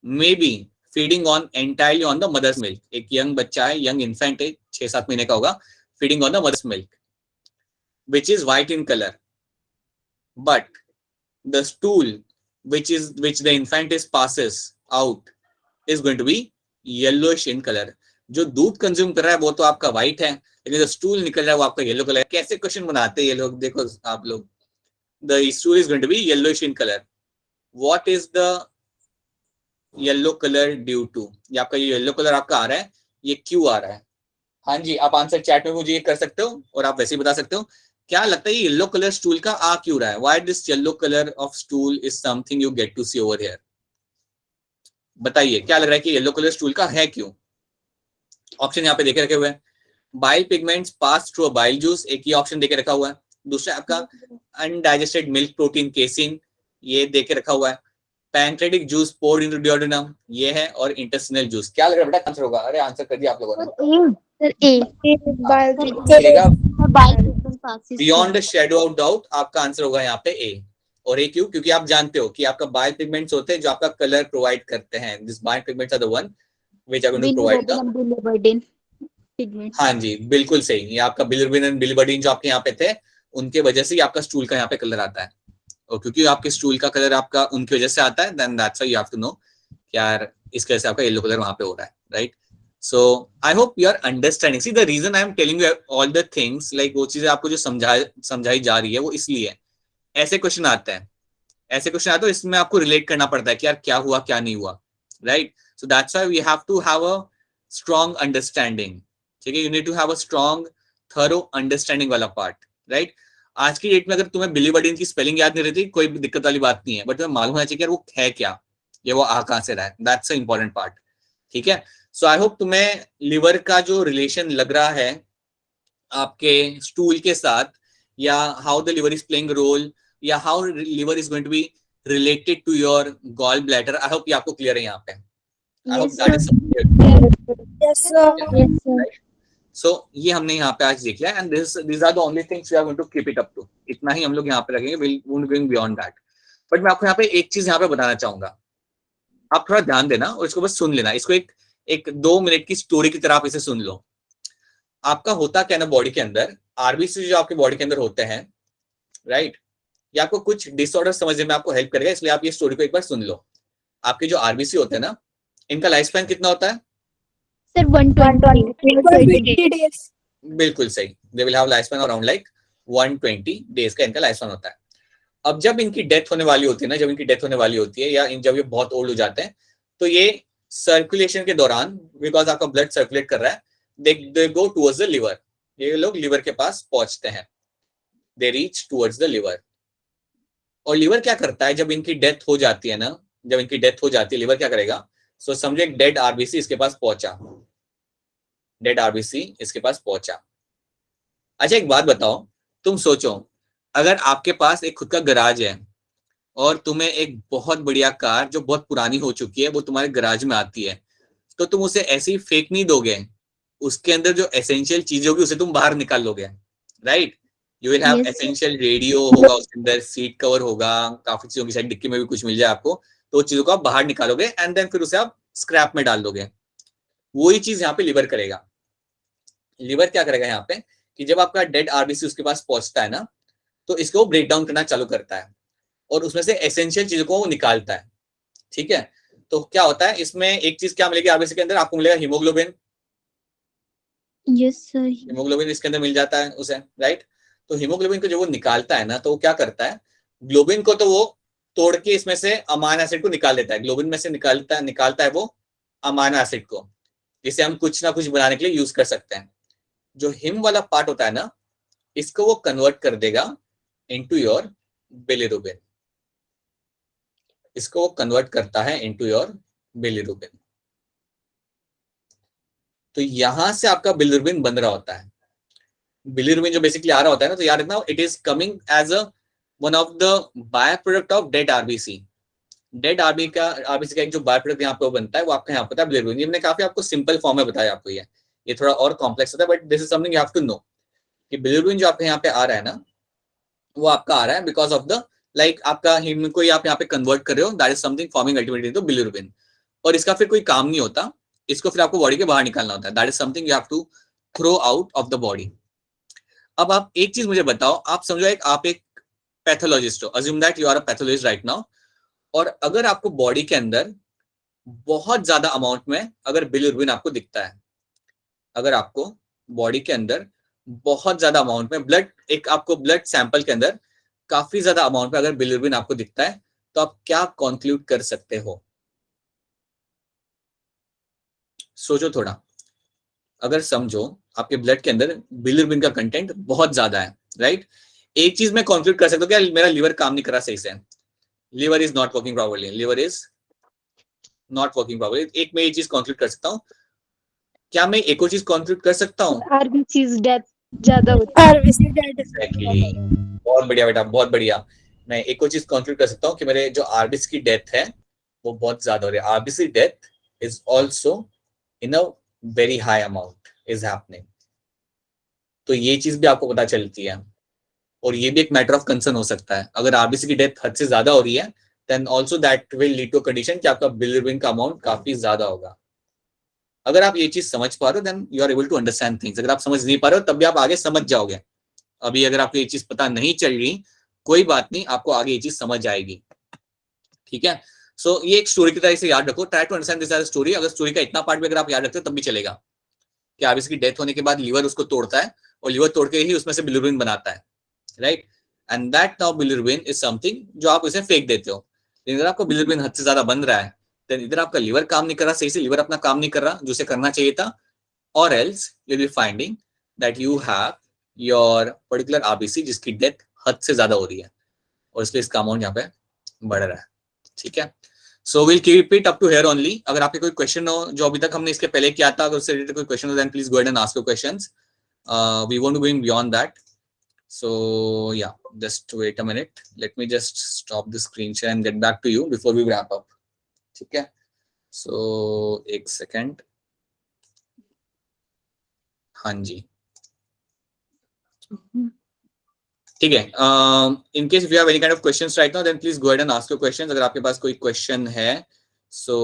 may be feeding on entirely on the mother's milk. एक यंग बच्चा है, यंग इन्फेंट है, 6-7 महीने का होगा, feeding on the mother's milk which is white in color, but the stool which the infant is passes out is going to be yellowish in color. जो दूध consume कर रहा है वो तो आपका व्हाइट है, लेकिन जो स्टूल निकल रहा है वो आपका येलो कलर है. कैसे क्वेश्चन बनाते हैं ये लोग, देखो आप लोग. The stool is going to be yellowish in colour. What is the yellow colour due to? ये आपका ये येलो कलर आपका आ रहा है, ये क्यों आ रहा है? हाँ जी, आप आंसर चैट में मुझे ये कर सकते हो, और आप वैसे ही बता सकते हो. क्या लगता है ये येलो कलर स्टूल का आ क्यों रहा है? Why this yellow colour of stool is something you get to see over here. बताइए क्या लग रहा है कि येलो कलर स्टूल का है क्यों? ऑप्शन यहाँ पे देखे रखे हुए हैं. Bile pigments pass through a bile juice, एक ही ऑप्शन देके रखा हुआ है. दूसरा आपका अनडाइजेस्टेड मिल्क प्रोटीन केसिंग, ये देके रखा हुआ है. Pancreatic juice poured into duodenum, ये है. और इंटेस्टिनल जूस. क्या लग रहा है बेटा आंसर होगा? अरे आंसर कर दिया आप लोगों ने. Sir, beyond shadow of doubt आपका आंसर होगा यहाँ पे ए. और ए क्यों? क्योंकि आप जानते हो कि आपका बाइल पिगमेंट्स होते हैं जो आपका कलर प्रोवाइड करते हैं. This bile pigments are the one which are going to provide the. हाँ जी, बिल्कुल सही. ये आपका बिलिरुबिन एंड बिलिबर्डिन जो आपके यहाँ पे थे उनके वजह से ही आपका स्टूल का यहाँ पे कलर आता है, और क्योंकि आपके स्टूल का कलर आपका उनकी वजह से आता है, then that's why you have to know यार इस वजह से आपका येलो कलर वहां पे हो रहा है, right? So I hope you are understanding. See the reason I am telling you all the things, like वो चीजें आपको जो समझाई जा रही है वो इसलिए है। ऐसे क्वेश्चन आते हैं, ऐसे क्वेश्चन आते हैं, इसमें आपको रिलेट करना पड़ता है कि यार क्या हुआ क्या नहीं हुआ, right? So that's why we have to have a strong understanding, ठीक है? You need to have a strong thorough understanding वाला पार्ट, राइट? आज की डेट में अगर तुम्हें बिलीवर्डिन की स्पेलिंग याद नहीं रहती कोई दिक्कत वाली बात नहीं है, बट तुम्हें मालूम होना चाहिए कि यार वो है क्या, ये वो आ कहां से रहा है, दैट्स अ इंपॉर्टेंट पार्ट, ठीक है? सो आई होप तुम्हें लिवर का जो रिलेशन लग रहा है आपके स्टूल के साथ, या how the liver is playing role, या how liver is going to be related to your gall bladder, I hope ये आपको क्लियर है यहाँ पे। I hope that is Yes, sir. Yes, sir. So ये हमने यहाँ पे आज देख लिया, and these are the only things we are going to keep it up to, इतना ही हम लोग यहाँ पे रखेंगे, we'll won't going beyond that। But मैं आपको यहाँ पे एक चीज यहाँ पे बताना चाहूंगा, आप थोड़ा ध्यान देना और इसको बस सुन लेना, इसको एक 2 मिनट की स्टोरी की तरह आप इसे सुन लो। आपका होता क्या ना बॉडी के अंदर, आरबीसी जो आपके बॉडी के अंदर होते हैं, राइट, ये आपको कुछ डिसऑर्डर समझने में आपको हेल्प करेगा, इसलिए आप ये स्टोरी को एक बार सुन लो। आपके जो आरबीसी होते हैं ना, इनका लाइफ स्पैन कितना होता है? Sir 120 120 days. बिल्कुल सही, they will have life span around like 120 days का इनका लाइफ स्पैन होता है। अब जब इनकी डेथ होने वाली होती है ना, जब इनकी डेथ होने वाली होती है, या जब ये बहुत ओल्ड हो जाते हैं, तो ये सर्कुलेशन के दौरान, बिकॉज आपका ब्लड सर्कुलेट कर रहा है, दे गो टुवर्ड्स द लिवर, ये लोग लिवर के पास पहुंचते हैं, they reach towards the liver. और लिवर क्या करता है जब इनकी डेथ हो जाती है ना, जब इनकी डेथ हो जाती है लिवर क्या करेगा? सो समझो एक डेड आरबीसी इसके पास पहुंचा, डेड आरबीसी इसके पास पहुंचा। अच्छा एक बात बताओ, तुम सोचो अगर आपके पास एक खुद का गराज है और तुम्हें एक बहुत बढ़िया कार जो बहुत पुरानी हो चुकी है वो तुम्हारे गराज में आती है, तो तुम उसे ऐसे ही फेंक नहीं दोगे, उसके अंदर जो एसेंशियल चीज होगी उसे तुम बाहर निकाल लोगे, right? You will have Yes, sir. Essential radio होगा उसके अंदर, सीट कवर होगा, काफी चीजों की, शायद डिक्की में भी कुछ मिल जाए आपको, तो चीजों को आप बाहर निकालोगे एंड देन फिर उसे आप स्क्रैप में डाल दोगे। वही चीज यहाँ पे लिवर करेगा। लिवर क्या करेगा यहाँ पे कि जब आपका डेड आरबीसी उसके पास पहुंचता है ना, तो इसको ब्रेक डाउन करना चालू करता है और उसमें से एसेंशियल चीजों को वो निकालता है, ठीक है? तो क्या होता है इसमें, एक चीज क्या मिलेगी आरबीसी के अंदर, आपको मिलेगा हीमोग्लोबिन। Yes sir. हीमोग्लोबिन इसके अंदर मिल जाता है उसे, राइट? तो हीमोग्लोबिन को जब वो निकालता है ना, तो वो क्या करता है, ग्लोबिन को तो वो तोड़ के इसमें से अमाइनो एसिड को निकाल देता है, ग्लोबिन में से निकालता है वो अमाइनो एसिड को, जिसे हम कुछ ना कुछ बनाने के लिए यूज कर सकते हैं। जो हिम वाला पार्ट होता है ना, इसको वो कन्वर्ट कर देगा इनटू योर बिलिरुबिन, इसको वो कन्वर्ट करता है इनटू योर बिलिरुबिन। तो यहां से आपका बिलिरुबिन बन रहा होता है। बिलिरुबिन जो बेसिकली आ रहा होता है ना, तो याद रखना it is coming as a one of the byproduct of dead RBC. Dead RBC का एक जो बाय प्रोडक्ट यहाँ पे बनता है वो आपका यहाँ पता है बिलिरुबिन। हमने काफी आपको सिंपल फॉर्म में बताया आपको, ये थोड़ा और कॉम्प्लेक्स होता है, but this is something you have to know कि बिलिरुबिन जो आपके यहाँ पे आ रहा है ना, वो आपका आ रहा है बिकॉज ऑफ द, लाइक आपका हिम को आप यहाँ पे कन्वर्ट कर रहे हो, that is something forming ultimately तो बिलिरुबिन, और इसका फिर कोई काम नहीं होता, इसको फिर आपको बॉडी के बाहर निकालना होता है, that is something you have to throw out of the body. अब आप एक चीज मुझे बताओ, आप समझो आप एक पैथोलॉजिस्ट हो, assume that you are a pathologist right now, और अगर आपको बॉडी के अंदर बहुत ज्यादा अमाउंट में अगर बिलिरुबिन आपको दिखता है, अगर आपको बॉडी के अंदर बहुत ज्यादा अमाउंट में आपको ब्लड सैंपल के अंदर काफी ज्यादा अमाउंट में अगर बिलिरुबिन आपको दिखता है, तो आप क्या कंक्लूड कर सकते हो? सोचो थोड़ा। अगर समझो आपके ब्लड के अंदर बिलिरुबिन का कंटेंट बहुत ज्यादा है, राइट? एक चीज मैं कंक्लूड कर सकता हूँ कि मेरा लिवर काम नहीं कर रहा सही से, liver is not working properly, liver is not working properly. एक मैं ये चीज कंक्लूड कर सकता हूँ। क्या मैं एक और चीज कंक्लूड कर सकता हूँ? आरबीसीज डेथ ज्यादा होती है। RBC dead. Exactly. बहुत बढ़िया बेटा, बहुत बढ़िया। मैं एक और चीज कंक्लूड कर सकता हूँ कि मेरे जो आरबीसी की डेथ है वो बहुत ज्यादा हो रही है। RBC death is also in a very high amount is happening. तो ये चीज भी आपको पता चलती है, और ये भी एक मैटर ऑफ कंसर्न हो सकता है। अगर आरबीसी की डेथ हद से ज्यादा हो रही है, then also that will lead to condition कि आपका बिलिरुबिन का अमाउंट काफी ज्यादा होगा। अगर आप ये चीज समझ पा रहे हो, then you are able to understand things. अगर आप समझ नहीं पा रहे हो, तब भी आप आगे समझ जाओगे अभी अगर आपको ये चीज पता नहीं चल रही, कोई बात नहीं, आपको आगे ये चीज समझ आएगी, ठीक है। सो ये एक स्टोरी की तरह से याद रखो, try to understand this as a story. अगर स्टोरी का इतना पार्ट भी अगर आप याद रखते हो तब भी चलेगा, कि आप इसकी डेथ होने के बाद लीवर उसको तोड़ता है और लीवर तोड़ के ही उसमें से बिलिरुबिन बनाता है, right. And that now bilirubin is something जो आप उसे फेंक देते हो। अगर आपको बिलिरुबिन हद से ज्यादा बन रहा है, देन इधर आपका लीवर काम नहीं कर रहा सही से, लीवर अपना काम नहीं कर रहा जो उसे करना चाहिए था, और else you will be finding that you have your particular RBC जिसकी डेथ हद से ज्यादा हो रही है, और इसलिए इसका अमाउंट यहाँ पे बढ़ रहा है, ठीक है। So will keep it up to here only. अगर आपके कोई क्वेश्चन हो जो अभी तक हमने इसके पहले किया था, अगर उससे रिलेटेड कोई क्वेश्चन हो, then please go ahead and ask your questions. We want to go in beyond that, so yeah, just wait a minute, let me just stop the screen share and get back to you before we wrap up, ठीक है। so एक second, हाँ जी, ठीक है। in case if you have any kind of questions right now, then please go ahead and ask your questions। अगर आपके पास कोई question है, so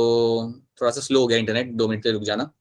थोड़ा सा स्लो हो गया इंटरनेट, 2 मिनट के लिए रुक जाना।